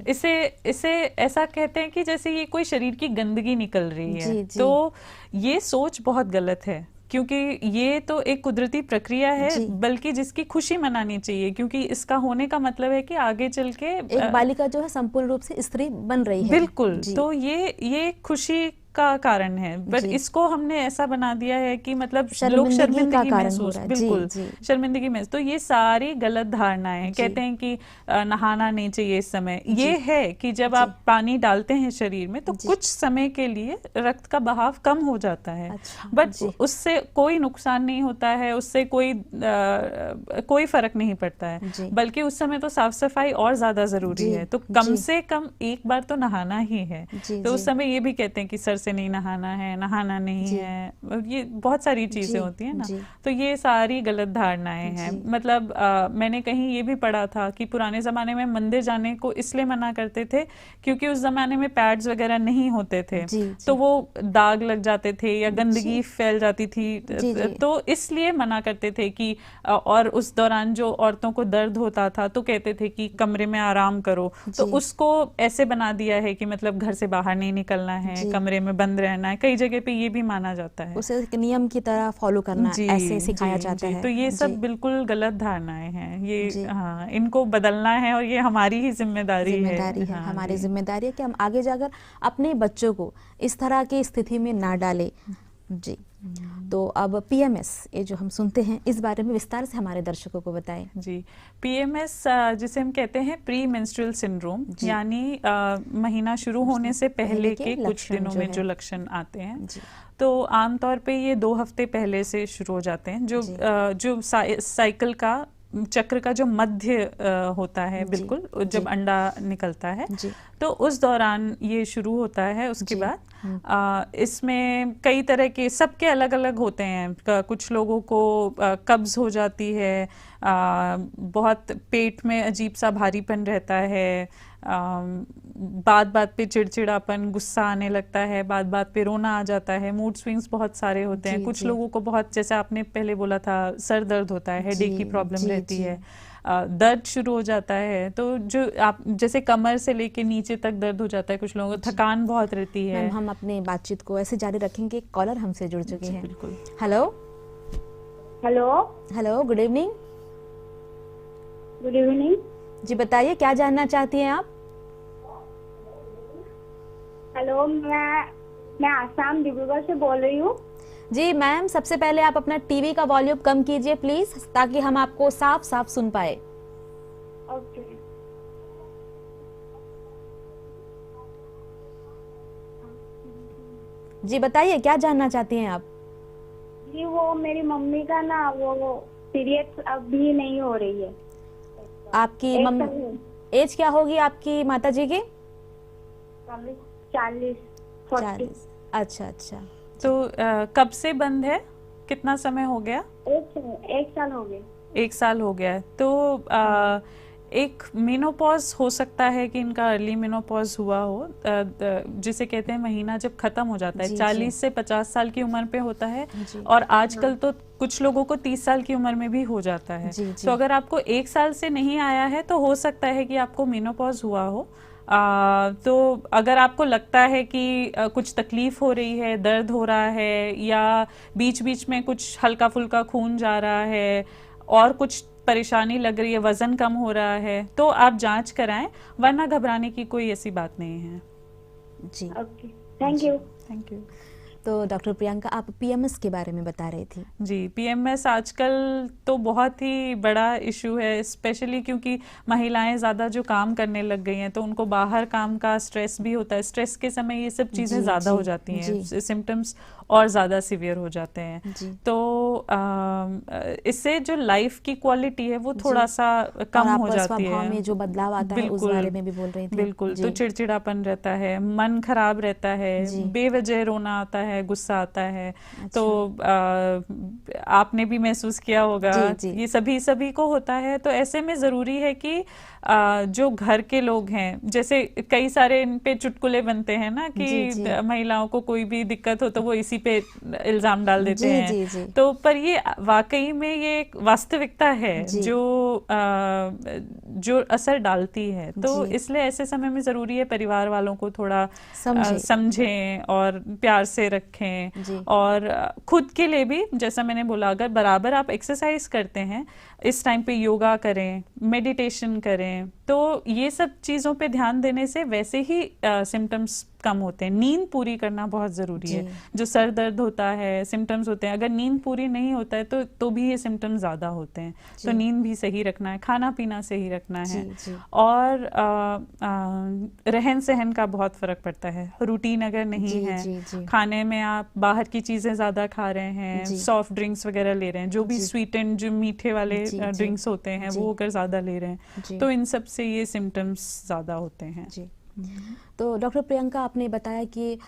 इसे ऐसा कहते हैं कि जैसे ये कोई शरीर की गंदगी निकल रही है। तो ये सोच बहुत गलत है, क्योंकि ये तो एक कुदरती प्रक्रिया है, बल्कि जिसकी खुशी मनानी चाहिए, क्योंकि इसका होने का मतलब है कि आगे चल के एक बालिका जो है संपूर्ण रूप से स्त्री बन रही है। बिल्कुल, तो ये खुशी का कारण है, बट इसको हमने ऐसा बना दिया है कि मतलब लोग शर्मिंदगी महसूस, बिल्कुल शर्मिंदगी महसूस। तो ये सारी गलत धारणाएं, कहते हैं कि नहाना नहीं चाहिए इस समय। ये है कि जब आप पानी डालते हैं शरीर में तो कुछ समय के लिए रक्त का बहाव कम हो जाता है, बट उससे कोई नुकसान नहीं होता है, उससे कोई फर्क नहीं पड़ता है, बल्कि उस समय तो साफ सफाई और ज्यादा जरूरी है। तो कम से कम एक बार तो नहाना ही है। तो उस समय ये भी कहते हैं कि सर से नहीं नहाना है, नहाना नहीं है, ये बहुत सारी चीजें होती है ना। तो ये सारी गलत धारणाएं हैं। मतलब मैंने कहीं ये भी पढ़ा था कि पुराने जमाने में मंदिर जाने को इसलिए मना करते थे क्योंकि उस जमाने में पैड्स वगैरह नहीं होते थे, तो वो दाग लग जाते थे या गंदगी फैल जाती थी, तो इसलिए मना करते थे कि, और उस दौरान जो औरतों को दर्द होता था तो कहते थे कि कमरे में आराम करो, तो उसको ऐसे बना दिया है कि मतलब घर से बाहर नहीं निकलना है, कमरे में बंद रहना है। कई जगह पे ये भी माना जाता है, उसे एक नियम की तरह फॉलो करना ऐसे सिखाया जाता है। तो ये सब बिल्कुल गलत धारणाएं हैं, ये हाँ, इनको बदलना है और ये हमारी ही जिम्मेदारी है। हाँ, हमारी जिम्मेदारी है कि हम आगे जाकर अपने बच्चों को इस तरह की स्थिति में ना डालें। जी, तो अब पीएमएस, ये जो हम सुनते हैं, इस बारे में विस्तार से हमारे दर्शकों को बताएं। जी, पीएमएस जिसे हम कहते हैं प्री मेंस्ट्रुअल सिंड्रोम, यानी महीना शुरू होने से पहले के कुछ दिनों में जो लक्षण आते हैं, तो आमतौर पे ये 2 हफ्ते पहले से शुरू हो जाते हैं। जो साइकिल का चक्र का जो मध्य होता है, बिल्कुल जब अंडा निकलता है तो उस दौरान ये शुरू होता है। उसके बाद इसमें कई तरह के, सबके अलग अलग होते हैं। कुछ लोगों को कब्ज हो जाती है, बहुत पेट में अजीब सा भारीपन रहता है, बात पे चिड़चिड़ापन, गुस्सा आने लगता है, बात पे रोना आ जाता है, मूड स्विंग्स बहुत सारे होते हैं। कुछ लोगों को बहुत, जैसे आपने पहले बोला था, सर दर्द होता है, हेडेक की प्रॉब्लम रहती है, दर्द शुरू हो जाता है। तो जो आप जैसे कमर से लेके नीचे तक दर्द हो जाता है, कुछ लोगों को थकान बहुत रहती है। हम अपनी बातचीत को ऐसे जारी रखेंगे। कॉलर हमसे जुड़ चुके हैं। बिल्कुल। Hello hello hello, good evening. Good evening जी, बताइए क्या जानना चाहती हैं आप? हेलो, मैं आसाम डिब्रूगढ़ से बोल रही हूँ। जी मैम, सबसे पहले आप अपना टीवी का वॉल्यूम कम कीजिए प्लीज, ताकि हम आपको साफ साफ सुन पाए। ओके। जी बताइए, क्या जानना चाहती हैं आप? जी, वो मेरी मम्मी का ना, वो पीरियड्स अभी नहीं हो रही है। आपकी मम्मी एज क्या होगी आपकी माता जी की? 40। अच्छा। तो कब से बंद है, कितना समय हो गया? 1 साल हो गया। 1 साल हो गया। तो एक मेनोपॉज हो सकता है कि इनका अर्ली मेनोपॉज हुआ हो, जिसे कहते हैं महीना जब खत्म हो जाता है। 40 से 50 साल की उम्र पे होता है, और आजकल तो कुछ लोगों को 30 साल की उम्र में भी हो जाता है। तो अगर आपको 1 साल से नहीं आया है तो हो सकता है कि आपको मेनोपॉज हुआ हो। तो अगर आपको लगता है कि कुछ तकलीफ हो रही है, दर्द हो रहा है, या बीच बीच में कुछ हल्का फुल्का खून जा रहा है, और कुछ परेशानी लग रही है, वजन कम हो रहा है, तो आप जांच कराएं, वरना घबराने की कोई ऐसी बात नहीं है। जी, okay, thank you. Thank you. तो डॉक्टर प्रियंका, आप पीएमएस के बारे में बता रही थी। जी, पीएमएस आजकल तो बहुत ही बड़ा इशू है, स्पेशली क्योंकि महिलाएं ज़्यादा जो काम करने लग गई हैं तो उनको बाहर काम का स्ट्रेस भी होता है। स्ट्रेस के समय ये सब चीज़ें ज़्यादा हो जाती हैं, सिम्टम्स और ज़्यादा सीवियर हो जाते हैं। तो इससे जो लाइफ की क्वालिटी है वो थोड़ा सा कम हो जाती है। में जो बदलाव आता है उस बारे में भी बोल रही थी। बिल्कुल, तो चिड़चिड़ापन रहता है, मन खराब रहता है, बेवजह रोना आता है, गुस्सा आता है। अच्छा। तो आपने भी महसूस किया होगा, ये सभी को होता है। तो ऐसे में ज़रूरी है कि जो घर के लोग हैं, जैसे कई सारे इन पे चुटकुले बनते हैं ना कि महिलाओं को कोई भी दिक्कत हो तो वो इसी पे इल्जाम डाल देते हैं। तो पर ये वाकई में ये एक वास्तविकता है जो असर डालती है। तो इसलिए ऐसे समय में ज़रूरी है परिवार वालों को थोड़ा समझें और प्यार से रखें। और खुद के लिए भी, जैसा मैंने बोला, अगर बराबर आप एक्सरसाइज करते हैं, इस टाइम पे योगा करें, मेडिटेशन करें, तो ये सब चीज़ों पे ध्यान देने से वैसे ही सिम्टम्स कम होते हैं। नींद पूरी करना बहुत ज़रूरी है। जो सर दर्द होता है, सिम्टम्स होते हैं, अगर नींद पूरी नहीं होता है तो भी ये सिम्टम्स ज़्यादा होते हैं। तो नींद भी सही रखना है, खाना पीना सही रखना है। और रहन सहन का बहुत फ़र्क पड़ता है। रूटीन अगर नहीं है, खाने में आप बाहर की चीज़ें ज़्यादा खा रहे हैं, सॉफ्ट ड्रिंक्स वगैरह ले रहे हैं, जो भी स्वीट एंड जो मीठे वाले ड्रिंक्स होते हैं वो अगर ज़्यादा ले रहे हैं, तो इन सब से ये सिम्टम्स ज़्यादा होते हैं। तो डॉक्टर प्रियंका, आपने बताया कि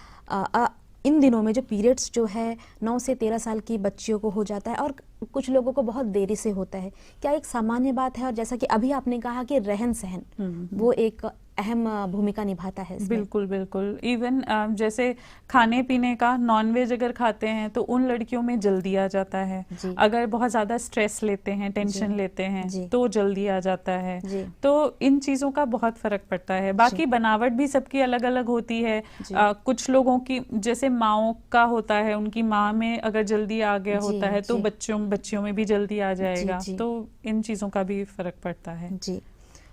इन दिनों में जो पीरियड्स जो है 9 से 13 साल की बच्चियों को हो जाता है और कुछ लोगों को बहुत देरी से होता है, क्या एक सामान्य बात है? और जैसा कि अभी आपने कहा कि रहन सहन वो एक अहम भूमिका निभाता है इसमें। बिल्कुल बिल्कुल। इवन जैसे खाने पीने का, नॉनवेज अगर खाते हैं तो उन लड़कियों में जल्दी आ जाता है। अगर बहुत ज़्यादा स्ट्रेस लेते हैं, टेंशन लेते हैं तो जल्दी आ जाता है। तो इन चीज़ों का बहुत फ़र्क पड़ता है। बाकी बनावट भी सबकी अलग अलग होती है। कुछ लोगों की, जैसे माँओं का होता है, उनकी माँ में अगर जल्दी आ गया होता है तो बच्चियों में भी जल्दी आ जाएगा। तो इन चीज़ों का भी फ़र्क पड़ता है। जी।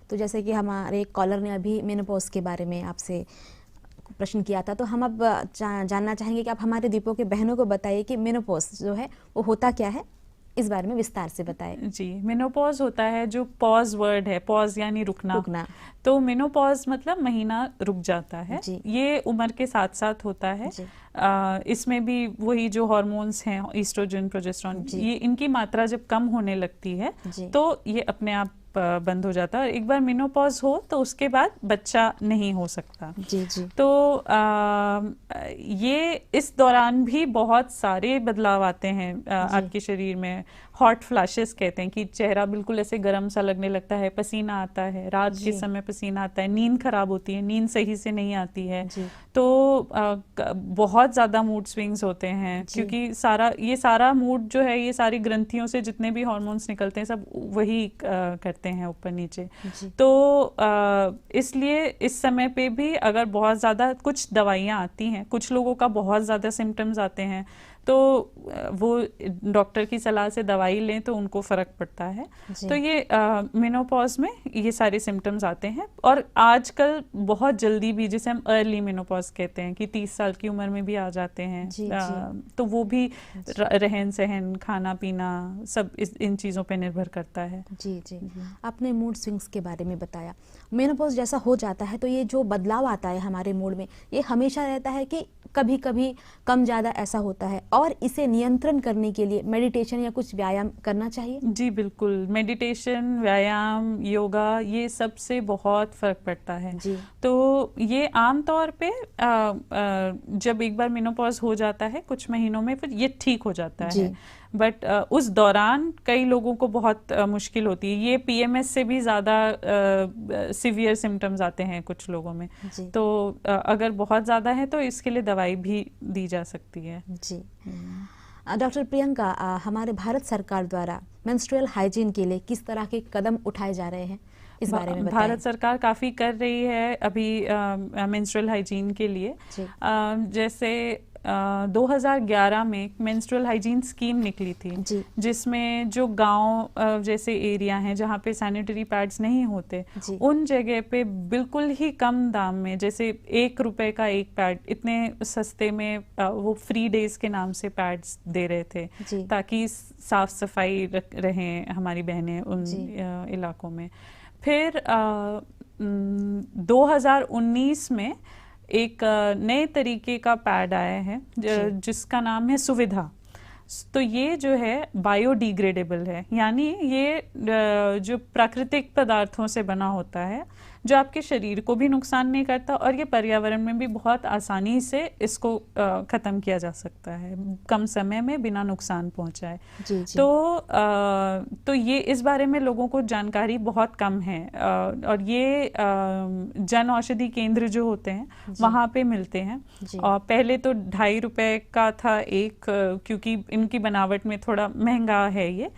तो जैसे कि हमारे कॉलर ने अभी मेनोपॉज के बारे में आपसे प्रश्न किया था, तो हम अब जानना चाहेंगे कि आप हमारे दीपों के बहनों को बताइए कि मेनोपॉज जो है वो होता क्या है, इस बारे में विस्तार से बताएं। जी, मेनोपॉज होता है, जो पॉज वर्ड है, पॉज यानी रुकना। तो मेनोपॉज मतलब महीना रुक जाता है। ये उम्र के साथ साथ होता है। इसमें भी वही जो हार्मोन्स हैं, ईस्ट्रोजन, प्रोजेस्टेरॉन, ये इनकी मात्रा जब कम होने लगती है तो ये अपने आप बंद हो जाता है। और एक बार मेनोपॉज हो तो उसके बाद बच्चा नहीं हो सकता। तो ये इस दौरान भी बहुत सारे बदलाव आते हैं आपके शरीर में। हॉट फ्लैशेस कहते हैं कि चेहरा बिल्कुल ऐसे गर्म सा लगने लगता है, पसीना आता है, रात के समय पसीना आता है, नींद खराब होती है, नींद सही से नहीं आती है। तो बहुत ज़्यादा मूड स्विंग्स होते हैं, क्योंकि ये सारा मूड जो है, ये सारी ग्रंथियों से जितने भी हार्मोन्स निकलते हैं सब वही करते हैं ऊपर नीचे। तो इसलिए इस समय पे भी अगर बहुत ज़्यादा कुछ दवाइयाँ आती हैं, कुछ लोगों का बहुत ज़्यादा सिम्टम्स आते हैं, तो वो डॉक्टर की सलाह से दवाई लें तो उनको फ़र्क पड़ता है। तो ये मेनोपॉज में ये सारे सिम्टम्स आते हैं। और आजकल बहुत जल्दी भी, जिसे हम अर्ली मेनोपॉज कहते हैं, कि 30 साल की उम्र में भी आ जाते हैं। तो वो भी रहन सहन, खाना पीना, सब इन चीज़ों पे निर्भर करता है। जी। आपने मूड स्विंग्स के बारे में बताया। मेनोपॉज जैसा हो जाता है तो ये जो बदलाव आता है हमारे मूड में, ये हमेशा रहता है कि कभी कभी कम ज़्यादा ऐसा होता है? और इसे नियंत्रण करने के लिए मेडिटेशन या कुछ व्यायाम करना चाहिए? जी बिल्कुल। मेडिटेशन, व्यायाम, योगा, ये सब से बहुत फ़र्क पड़ता है। तो ये आम तौर पे जब एक बार मेनोपॉज हो जाता है कुछ महीनों में, फिर ये ठीक हो जाता है। बट उस दौरान कई लोगों को बहुत मुश्किल होती है। ये पीएमएस से भी ज़्यादा सीवियर सिम्टम्स आते हैं कुछ लोगों में। तो अगर बहुत ज़्यादा है तो इसके लिए दवाई भी दी जा सकती है। जी। डॉक्टर प्रियंका, हमारे भारत सरकार द्वारा मेंस्ट्रुअल हाइजीन के लिए किस तरह के कदम उठाए जा रहे हैं, इस बारे में बताएं। भारत सरकार काफ़ी कर रही है अभी मेंस्ट्रुअल हाइजीन के लिए। जैसे 2011 में एक मेंस्ट्रुअल हाइजीन स्कीम निकली थी, जिसमें जो गांव जैसे एरिया हैं जहाँ पे सैनिटरी पैड्स नहीं होते, उन जगह पे बिल्कुल ही कम दाम में, जैसे 1 रुपए का एक पैड, इतने सस्ते में वो फ्री डेज के नाम से पैड्स दे रहे थे, ताकि साफ सफाई रहें हमारी बहनें उन इलाकों में। फिर 2019 में एक नए तरीके का पैड आया है जिसका नाम है सुविधा। तो ये जो है बायोडिग्रेडेबल है, यानी ये जो प्राकृतिक पदार्थों से बना होता है, जो आपके शरीर को भी नुकसान नहीं करता और ये पर्यावरण में भी बहुत आसानी से इसको ख़त्म किया जा सकता है कम समय में बिना नुकसान पहुंचाए। तो ये इस बारे में लोगों को जानकारी बहुत कम है, और ये जन औषधि केंद्र जो होते हैं वहाँ पे मिलते हैं। और पहले तो 2.5 रुपए का था एक, क्योंकि इनकी बनावट में थोड़ा महंगा है ये,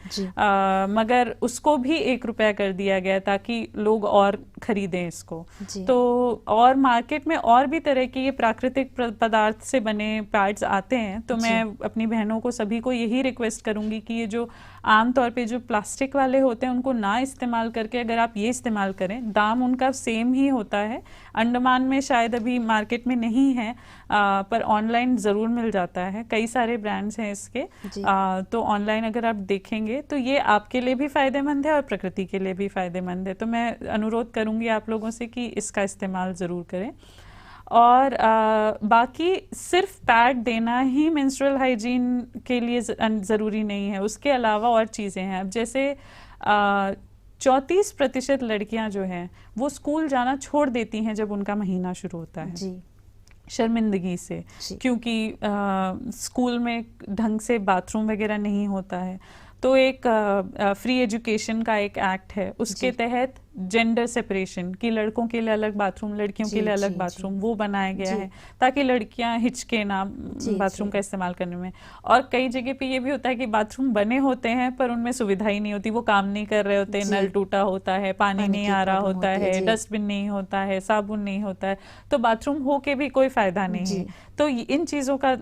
मगर उसको भी 1 रुपया कर दिया गया ताकि लोग और खरीदें इसको। तो और मार्केट में और भी तरह के ये प्राकृतिक पदार्थ से बने पैड्स आते हैं। तो मैं अपनी बहनों को सभी को यही रिक्वेस्ट करूंगी कि ये जो आमतौर पे जो प्लास्टिक वाले होते हैं उनको ना इस्तेमाल करके अगर आप ये इस्तेमाल करें, दाम उनका सेम ही होता है। अंडमान में शायद अभी मार्केट में नहीं है, पर ऑनलाइन ज़रूर मिल जाता है, कई सारे ब्रांड्स हैं इसके। तो ऑनलाइन अगर आप देखेंगे तो ये आपके लिए भी फ़ायदेमंद है और प्रकृति के लिए भी फ़ायदेमंद है। तो मैं अनुरोध करूँगी आप लोगों से कि इसका इस्तेमाल ज़रूर करें। और बाकी सिर्फ पैड देना ही मेंस्ट्रुअल हाइजीन के लिए ज़रूरी नहीं है, उसके अलावा और चीज़ें हैं। अब जैसे 34% लड़कियां जो हैं वो स्कूल जाना छोड़ देती हैं जब उनका महीना शुरू होता है, शर्मिंदगी से, क्योंकि स्कूल में ढंग से बाथरूम वगैरह नहीं होता है। तो एक फ्री एजुकेशन का एक एक्ट है, उसके तहत जेंडर सेपरेशन कि लड़कों के लिए अलग बाथरूम, लड़कियों के लिए अलग बाथरूम, वो बनाया गया है ताकि लड़कियां हिचके ना बाथरूम का इस्तेमाल करने में। और कई जगह पे ये भी होता है कि बाथरूम बने होते हैं पर उनमें सुविधा ही नहीं होती, वो काम नहीं कर रहे होते, नल टूटा होता है, पानी नहीं आ रहा होता है, डस्टबिन नहीं होता है, साबुन नहीं होता है, तो बाथरूम हो के भी कोई फायदा नहीं है। तो इन चीज़ों का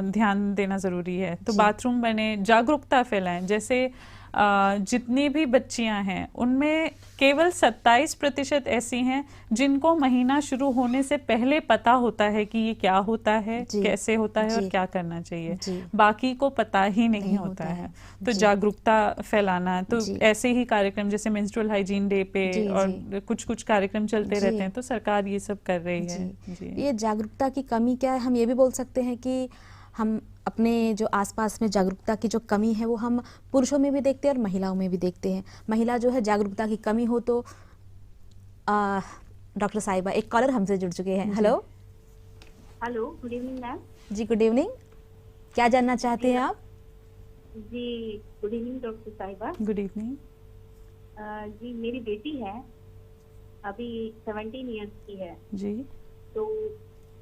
ध्यान देना ज़रूरी है। तो बाथरूम बने, जागरूकता फैलाएं। जैसे जितनी भी बच्चियां हैं उनमें केवल 27% ऐसी हैं जिनको महीना शुरू होने से पहले पता होता है कि ये क्या होता है, कैसे होता है और क्या करना चाहिए। बाकी को पता ही नहीं होता है। तो जागरूकता फैलाना, तो ऐसे ही कार्यक्रम जैसे मेंस्ट्रुअल हाइजीन डे पे और कुछ कार्यक्रम चलते रहते हैं, तो सरकार ये सब कर रही है। ये जागरूकता की कमी क्या है, हम ये भी बोल सकते हैं कि हम अपने जो आसपास में जागरूकता की जो कमी है वो हम पुरुषों में भी देखते हैं और महिलाओं में भी देखते हैं। महिला जो है जागरूकता की कमी हो तो डॉक्टर साहिबा, एक कॉलर हमसे जुड़ चुके हैं। Hello hello, good evening ma'am. जी गुड इवनिंग, क्या जानना चाहते हैं आप? जी गुड इवनिंग डॉक्टर साहिबा। Good evening. जी मेरी बेटी है, अभी 17 इयर्स की है जी। तो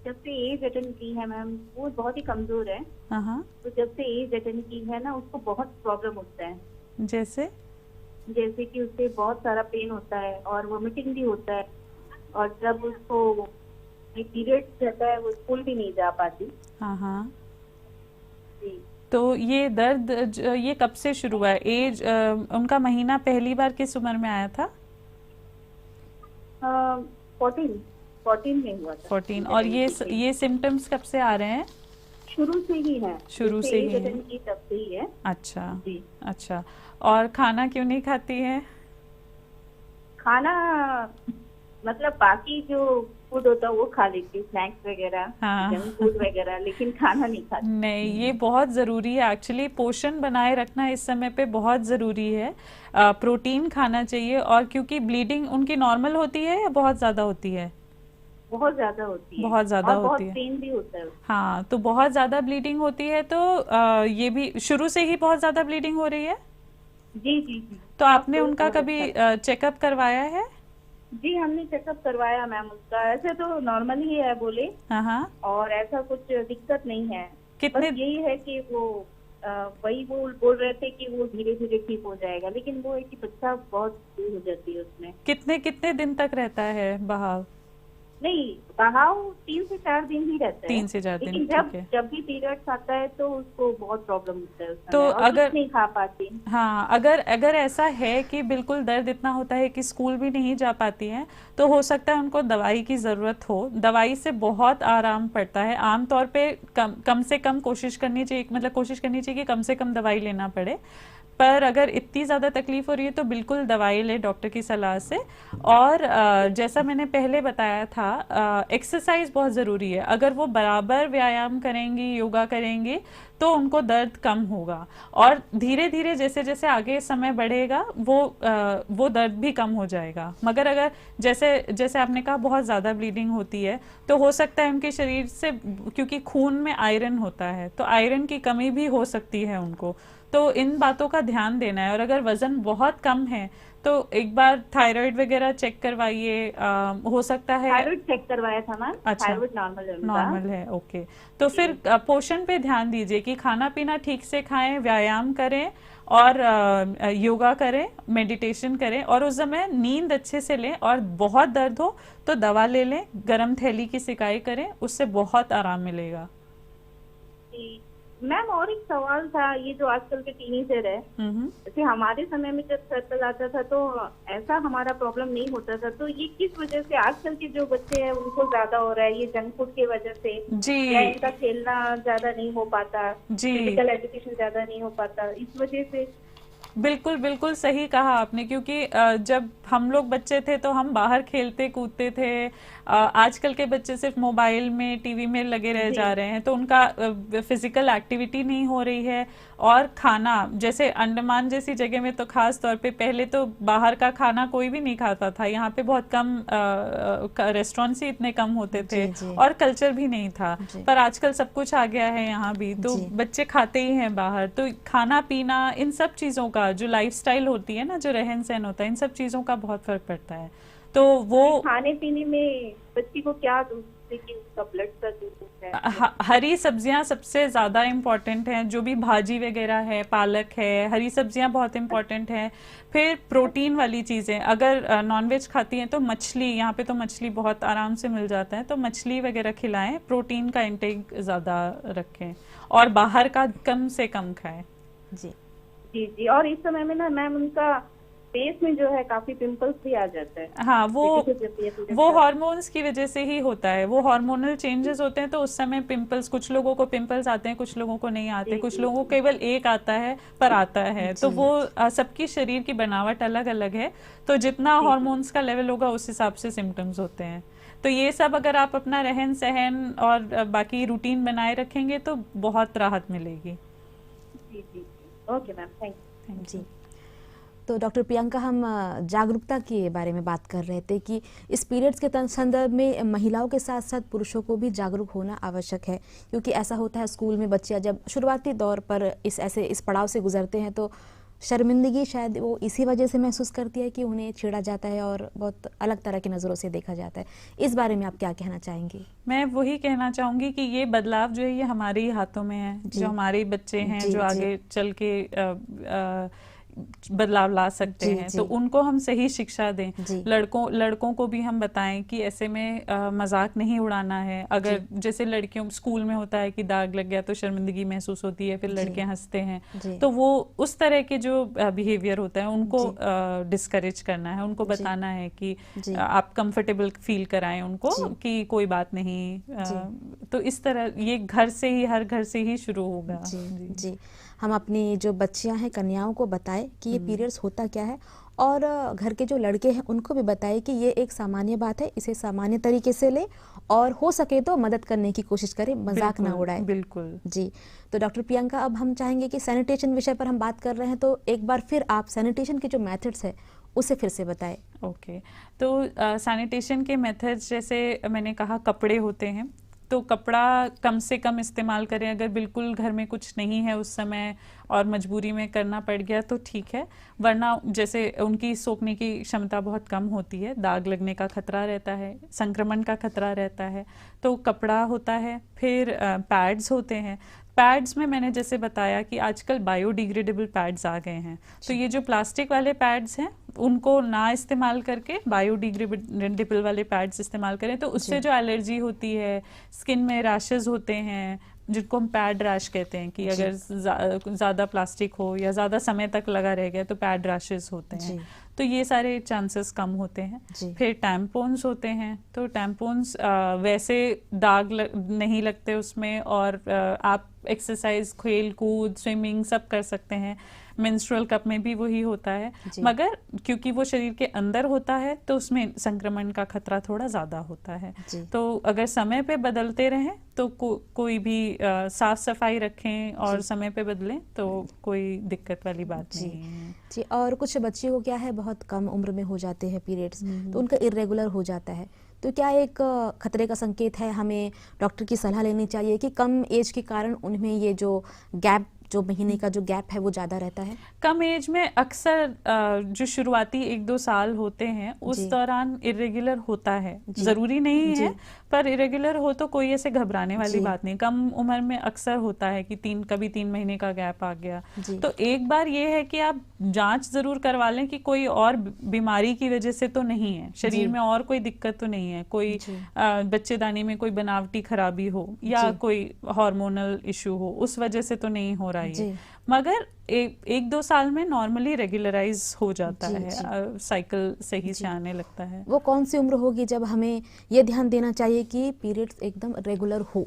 जब से एज अटेंड की है मैम, वो बहुत ही कमजोर है। तो जब से एज अटेंड की है ना, उसको बहुत प्रॉब्लम होता है। जैसे कि उससे बहुत सारा पेन होता है और वोमिटिंग भी होता है, और जब उसको पीरियड्स रहता है वो स्कूल भी नहीं जा पाती। जी। तो ये दर्द ये कब से शुरू हुआ है? एज उनका महीना पहली बार किस उम्र में आया था? 14 में हुआ था। 14। और ये सिम्टम्स कब से आ रहे हैं? शुरू से ही है। शुरू से ही है। तब से ही है। अच्छा जी। अच्छा, और खाना क्यों नहीं खाती है? खाना मतलब बाकी जो फूड होता है वो खा लेती, स्नैक्स वगैरह, जंक फूड वगैरह, लेकिन खाना नहीं खाती। नहीं, ये बहुत ज़रूरी है एक्चुअली। पोषण बनाए रखना इस समय पे बहुत ज़रूरी है। प्रोटीन खाना चाहिए। और क्योंकि ब्लीडिंग उनकी नॉर्मल होती है या बहुत ज़्यादा होती है? बहुत ज्यादा होती है। बहुत ज्यादा होती है। पेन भी होता है। हाँ, तो बहुत ज्यादा ब्लीडिंग होती है। तो ये भी शुरू से ही बहुत ज्यादा ब्लीडिंग हो रही है? जी जी जी। तो आपने उनका कभी चेकअप करवाया है? जी हमने चेकअप करवाया मैम उसका। ऐसे तो नॉर्मल ही है बोले, और ऐसा कुछ दिक्कत नहीं है। कितने यही है कि वो वही वो बोल रहे थे कि वो धीरे धीरे ठीक हो जाएगा, लेकिन वो है कि बच्चा बहुत दूर हो जाती है उसमें। कितने दिन तक रहता है बहाव? नहीं, बहाव 3 से 4 दिन ही रहता है। 3 से 4 दिन, लेकिन जब भी पीरियड्स आता है तो उसको बहुत प्रॉब्लम होता है, तो अगर नहीं खा पाती। हाँ, अगर ऐसा है कि बिल्कुल दर्द इतना होता है कि स्कूल भी नहीं जा पाती हैं, तो हो सकता है उनको दवाई की ज़रूरत हो। दवाई से बहुत आराम पड़ता है। आमतौर पे कम से कम कोशिश करनी चाहिए, मतलब कोशिश करनी चाहिए कि कम से कम दवाई लेना पड़े। पर अगर इतनी ज़्यादा तकलीफ हो रही है तो बिल्कुल दवाई ले डॉक्टर की सलाह से। और जैसा मैंने पहले बताया था, एक्सरसाइज बहुत ज़रूरी है। अगर वो बराबर व्यायाम करेंगी, योगा करेंगी, तो उनको दर्द कम होगा। और धीरे धीरे जैसे जैसे आगे समय बढ़ेगा वो दर्द भी कम हो जाएगा। मगर अगर जैसे आपने कहा बहुत ज़्यादा ब्लीडिंग होती है, तो हो सकता है उनके शरीर से, क्योंकि खून में आयरन होता है, तो आयरन की कमी भी हो सकती है उनको। तो इन बातों का ध्यान देना है। और अगर वजन बहुत कम है तो एक बार थायराइड वगैरह चेक करवाइए। हो सकता है थायराइड चेक करवाया था मैम। अच्छा, थायराइड नॉर्मल है। ओके, तो फिर पोषण पे ध्यान दीजिए कि खाना पीना ठीक से खाएं, व्यायाम करें और योगा करें, मेडिटेशन करें। और उस समय नींद अच्छे से लें। और बहुत दर्द हो तो दवा ले लें, गरम थैली की सिकाई करें, उससे बहुत आराम मिलेगा। मैम और एक सवाल था, ये जो आजकल के टीनेजर है, जैसे हमारे समय में जब सर्कल आता था तो ऐसा हमारा प्रॉब्लम नहीं होता था, तो ये किस वजह से आजकल के जो बच्चे हैं उनको ज्यादा हो रहा है? ये जंक फूड की वजह से जी, या इनका खेलना ज्यादा नहीं हो पाता जी, फिजिकल एजुकेशन ज्यादा नहीं हो पाता, इस वजह से? बिल्कुल बिल्कुल सही कहा आपने, क्योंकि जब हम लोग बच्चे थे तो हम बाहर खेलते कूदते थे। आजकल के बच्चे सिर्फ मोबाइल में, टीवी में लगे रह जा रहे हैं, तो उनका फिजिकल एक्टिविटी नहीं हो रही है। और खाना, जैसे अंडमान जैसी जगह में तो खास तौर पे पहले तो बाहर का खाना कोई भी नहीं खाता था। यहाँ पे बहुत कम रेस्टोरेंट्स ही इतने कम होते थे और कल्चर भी नहीं था। पर आजकल सब कुछ आ गया है यहाँ भी, तो बच्चे खाते ही हैं बाहर। तो खाना पीना, इन सब चीज़ों का, जो लाइफस्टाइल होती है ना, जो रहन सहन होता है, इन सब चीज़ों का बहुत फर्क पड़ता है। तो वो खाने पीने में बच्ची को क्या दूध से कि उसका ब्लड प्रेशर है? हरी सब्जियां सबसे ज़्यादा इम्पोर्टेंट हैं। जो भी भाजी वगैरह है, पालक है, हरी सब्जियां बहुत इम्पोर्टेंट हैं। फिर प्रोटीन वाली चीज़ें, अगर नॉनवेज खाती हैं तो मछली, यहाँ पे तो मछली बहुत आराम से मिल जाता है, तो मछली वगैरह खिलाएं। प्रोटीन का इंटेक ज़्यादा रखें और बाहर का कम से कम खाएं। जी जी जी। और इस समय में ना मैम उनका फेस में जो है काफी पिंपल्स भी आ जाता है। हाँ, वो हार्मोन्स की वजह से ही होता है। वो हार्मोनल चेंजेस होते हैं, तो उस समय पिंपल्स, कुछ लोगों को पिंपल्स आते हैं, कुछ लोगों को नहीं आते, कुछ लोगों को केवल एक आता है पर आता है। तो वो सबकी शरीर की बनावट अलग अलग है, तो जितना हार्मोन्स का लेवल होगा उस हिसाब से सिम्टम्स होते हैं। तो ये सब अगर आप अपना रहन सहन और बाकी रूटीन बनाए रखेंगे तो बहुत राहत मिलेगी। जी जी, ओके मैम, थैंक यू। जी, तो डॉक्टर प्रियंका, हम जागरूकता के बारे में बात कर रहे थे कि इस पीरियड्स के संदर्भ में महिलाओं के साथ साथ पुरुषों को भी जागरूक होना आवश्यक है। क्योंकि ऐसा होता है स्कूल में बच्चे जब शुरुआती दौर पर इस पड़ाव से गुजरते हैं तो शर्मिंदगी शायद वो इसी वजह से महसूस करती है कि उन्हें छेड़ा जाता है और बहुत अलग तरह की नज़रों से देखा जाता है। इस बारे में आप क्या कहना चाहेंगी? मैं वही कहना चाहूँगी कि ये बदलाव जो है ये हमारे ही हाथों में है। जो हमारे बच्चे हैं जो आगे चल के बदलाव ला सकते हैं, तो उनको हम सही शिक्षा दें। लड़कों को भी हम बताएं कि ऐसे में मजाक नहीं उड़ाना है। अगर जैसे लड़कियों स्कूल में होता है कि दाग लग गया तो शर्मिंदगी महसूस होती है, फिर लड़के हंसते हैं, तो वो उस तरह के जो बिहेवियर होता है उनको डिस्करेज करना है। उनको बताना है कि आप कंफर्टेबल फील कराएं उनको कि कोई बात नहीं। तो इस तरह ये घर से ही, हर घर से ही शुरू होगा। जी, हम अपनी जो बच्चियां हैं, कन्याओं को बताएं कि ये पीरियड्स होता क्या है, और घर के जो लड़के हैं उनको भी बताएं कि ये एक सामान्य बात है, इसे सामान्य तरीके से लें और हो सके तो मदद करने की कोशिश करें, मजाक ना उड़ाएं। बिल्कुल जी। तो डॉक्टर प्रियंका, अब हम चाहेंगे कि सैनिटेशन विषय पर हम बात कर रहे हैं, तो एक बार फिर आप सैनिटेशन के जो मेथड्स है उसे फिर से बताएं। ओके, तो सैनिटेशन के मेथड्स, जैसे मैंने कहा, कपड़े होते हैं तो कपड़ा कम से कम इस्तेमाल करें। अगर बिल्कुल घर में कुछ नहीं है उस समय और मजबूरी में करना पड़ गया तो ठीक है, वरना जैसे उनकी सोखने की क्षमता बहुत कम होती है, दाग लगने का खतरा रहता है, संक्रमण का खतरा रहता है, तो कपड़ा होता है। फिर पैड्स होते हैं। पैड्स में मैंने जैसे बताया कि आजकल बायोडिग्रेडेबल पैड्स आ गए हैं, तो ये जो प्लास्टिक वाले पैड्स हैं उनको ना इस्तेमाल करके बायोडिग्रेडेबल वाले पैड्स इस्तेमाल करें, तो उससे जो एलर्जी होती है, स्किन में रैशेज होते हैं जिनको हम पैड रैश कहते हैं कि अगर ज़्यादा प्लास्टिक हो या ज़्यादा समय तक लगा रह गया तो पैड रैशेज होते हैं, तो ये सारे चांसेस कम होते हैं। फिर टैम्पोन्स होते हैं, तो टैम्पोन्स वैसे दाग नहीं लगते उसमें, और आप एक्सरसाइज, खेल कूद, स्विमिंग सब कर सकते हैं। मेंस्ट्रुअल कप में भी वही होता है, मगर क्योंकि वो शरीर के अंदर होता है तो उसमें संक्रमण का खतरा थोड़ा ज़्यादा होता है। तो अगर समय पे बदलते रहें तो कोई भी साफ सफाई रखें और समय पे बदलें तो कोई दिक्कत वाली बात नहीं है। जी, और कुछ बच्चियों को क्या है, बहुत कम उम्र में हो जाते हैं पीरियड्स, तो उनका इरेगुलर हो जाता है, तो क्या एक खतरे का संकेत है, हमें डॉक्टर की सलाह लेनी चाहिए कि कम एज के कारण उनमें ये जो गैप, जो महीने का जो गैप है वो ज़्यादा रहता है? कम एज में अक्सर जो शुरुआती 1-2 साल होते हैं उस दौरान इरेगुलर होता है, ज़रूरी नहीं है, पर इरेगुलर हो तो कोई ऐसे घबराने वाली बात नहीं। कम उम्र में अक्सर होता है कि कभी 3 महीने का गैप आ गया, तो एक बार ये है कि आप जांच ज़रूर करवा लें कि कोई और बीमारी की वजह से तो नहीं है, शरीर में और कोई दिक्कत तो नहीं है, कोई बच्चेदानी में कोई बनावटी खराबी हो या कोई हार्मोनल इशू हो, उस वजह से तो नहीं हो रहा है। मगर 1-2 साल में नॉर्मली रेगुलराइज हो जाता है, साइकिल सही से आने लगता है। वो कौन सी उम्र होगी जब हमें ये ध्यान देना चाहिए कि पीरियड्स एकदम रेगुलर हो?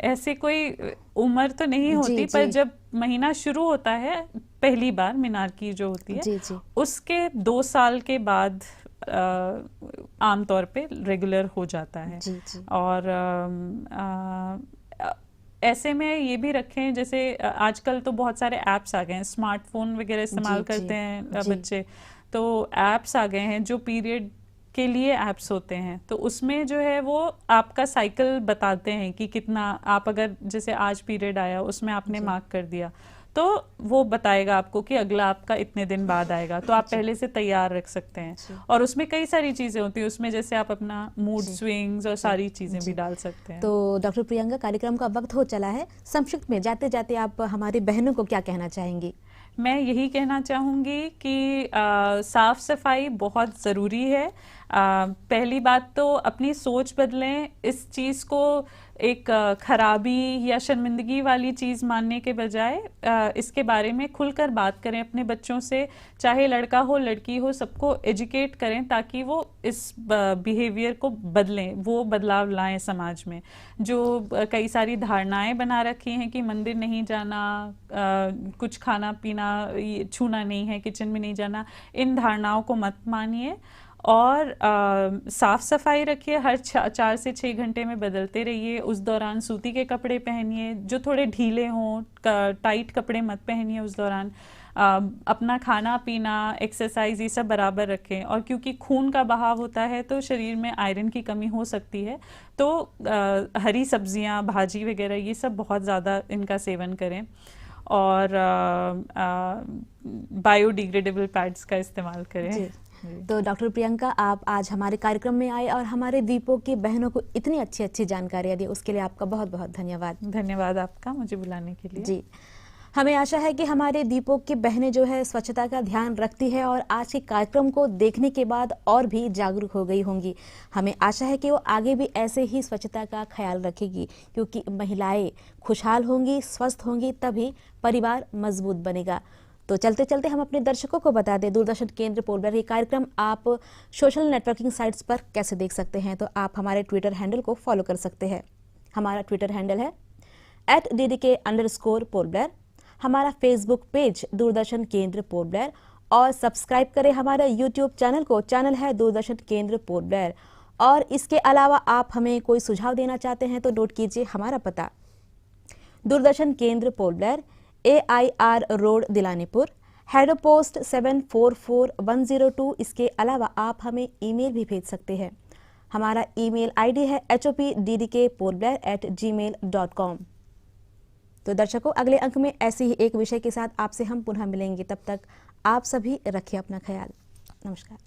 ऐसे कोई उम्र तो नहीं होती, पर जब महीना शुरू होता है पहली बार मेनार्की जो होती है, उसके 2 साल के बाद आमतौर पे रेगुलर हो जाता है। और ऐसे में ये भी रखें, जैसे आजकल तो बहुत सारे ऐप्स आ गए हैं, स्मार्टफोन वगैरह इस्तेमाल करते हैं बच्चे, तो ऐप्स आ गए हैं जो पीरियड के लिए ऐप्स होते हैं, तो उसमें जो है वो आपका साइकिल बताते हैं कि कितना, आप अगर जैसे आज पीरियड आया उसमें आपने मार्क कर दिया तो वो बताएगा आपको कि अगला आपका इतने दिन बाद आएगा, तो आप पहले से तैयार रख सकते हैं। और उसमें कई सारी चीज़ें होती हैं, उसमें जैसे आप अपना मूड स्विंग्स और सारी चीज़ें भी डाल सकते हैं। तो डॉक्टर प्रियंका, कार्यक्रम का वक्त हो चला है, संक्षिप्त में जाते जाते आप हमारी बहनों को क्या कहना चाहेंगी? मैं यही कहना चाहूँगी कि साफ सफाई बहुत ज़रूरी है। पहली बात तो अपनी सोच बदलें, इस चीज़ को एक खराबी या शर्मिंदगी वाली चीज़ मानने के बजाय इसके बारे में खुलकर बात करें अपने बच्चों से, चाहे लड़का हो लड़की हो, सबको एजुकेट करें ताकि वो इस बिहेवियर को बदलें, वो बदलाव लाएं समाज में। जो कई सारी धारणाएं बना रखी हैं कि मंदिर नहीं जाना, कुछ खाना पीना, छूना नहीं है, किचन में नहीं जाना, इन धारणाओं को मत मानिए और साफ सफाई रखिए, हर 4 से 6 घंटे में बदलते रहिए। उस दौरान सूती के कपड़े पहनिए, जो थोड़े ढीले हों, टाइट कपड़े मत पहनिए उस दौरान। अपना खाना पीना, एक्सरसाइज, ये सब बराबर रखें। और क्योंकि खून का बहाव होता है तो शरीर में आयरन की कमी हो सकती है, तो हरी सब्जियां, भाजी वगैरह ये सब बहुत ज़्यादा इनका सेवन करें और बायोडिग्रेडेबल पैड्स का इस्तेमाल करें। तो डॉक्टर प्रियंका, आप आज हमारे कार्यक्रम में आए और हमारे दीपों की बहनों को इतनी अच्छी अच्छी जानकारियाँ दी, उसके लिए आपका बहुत बहुत धन्यवाद। धन्यवाद आपका मुझे बुलाने के लिए। जी, हमें आशा है कि हमारे दीपों की बहनें जो है स्वच्छता का ध्यान रखती है और आज के कार्यक्रम को देखने के बाद और भी जागरूक हो गई होंगी। हमें आशा है कि वो आगे भी ऐसे ही स्वच्छता का ख्याल रखेगी, क्योंकि महिलाएं खुशहाल होंगी, स्वस्थ होंगी, तभी परिवार मजबूत बनेगा। तो चलते चलते हम अपने दर्शकों को बता दें, दूरदर्शन केंद्र पोलब्लर ये कार्यक्रम आप सोशल नेटवर्किंग साइट्स पर कैसे देख सकते हैं। तो आप हमारे ट्विटर हैंडल को फॉलो कर सकते हैं। हमारा ट्विटर हैंडल है @ddk_पोलब्लर। हमारा फेसबुक पेज दूरदर्शन केंद्र पोलब्लर और सब्सक्राइब करें हमारे यूट्यूब चैनल को, चैनल है दूरदर्शन केंद्र पोलब्लर। और इसके अलावा आप हमें कोई सुझाव देना चाहते हैं तो नोट कीजिए हमारा पता, दूरदर्शन केंद्र पोलब्लर, AIR रोड दिलानीपुर, हेडो पोस्ट 744102। इसके अलावा आप हमें ईमेल भी भेज सकते हैं। हमारा ईमेल आईडी है hopddk@gmail.com। तो दर्शकों, अगले अंक में ऐसे ही एक विषय के साथ आपसे हम पुनः मिलेंगे। तब तक आप सभी रखिए अपना ख्याल। नमस्कार।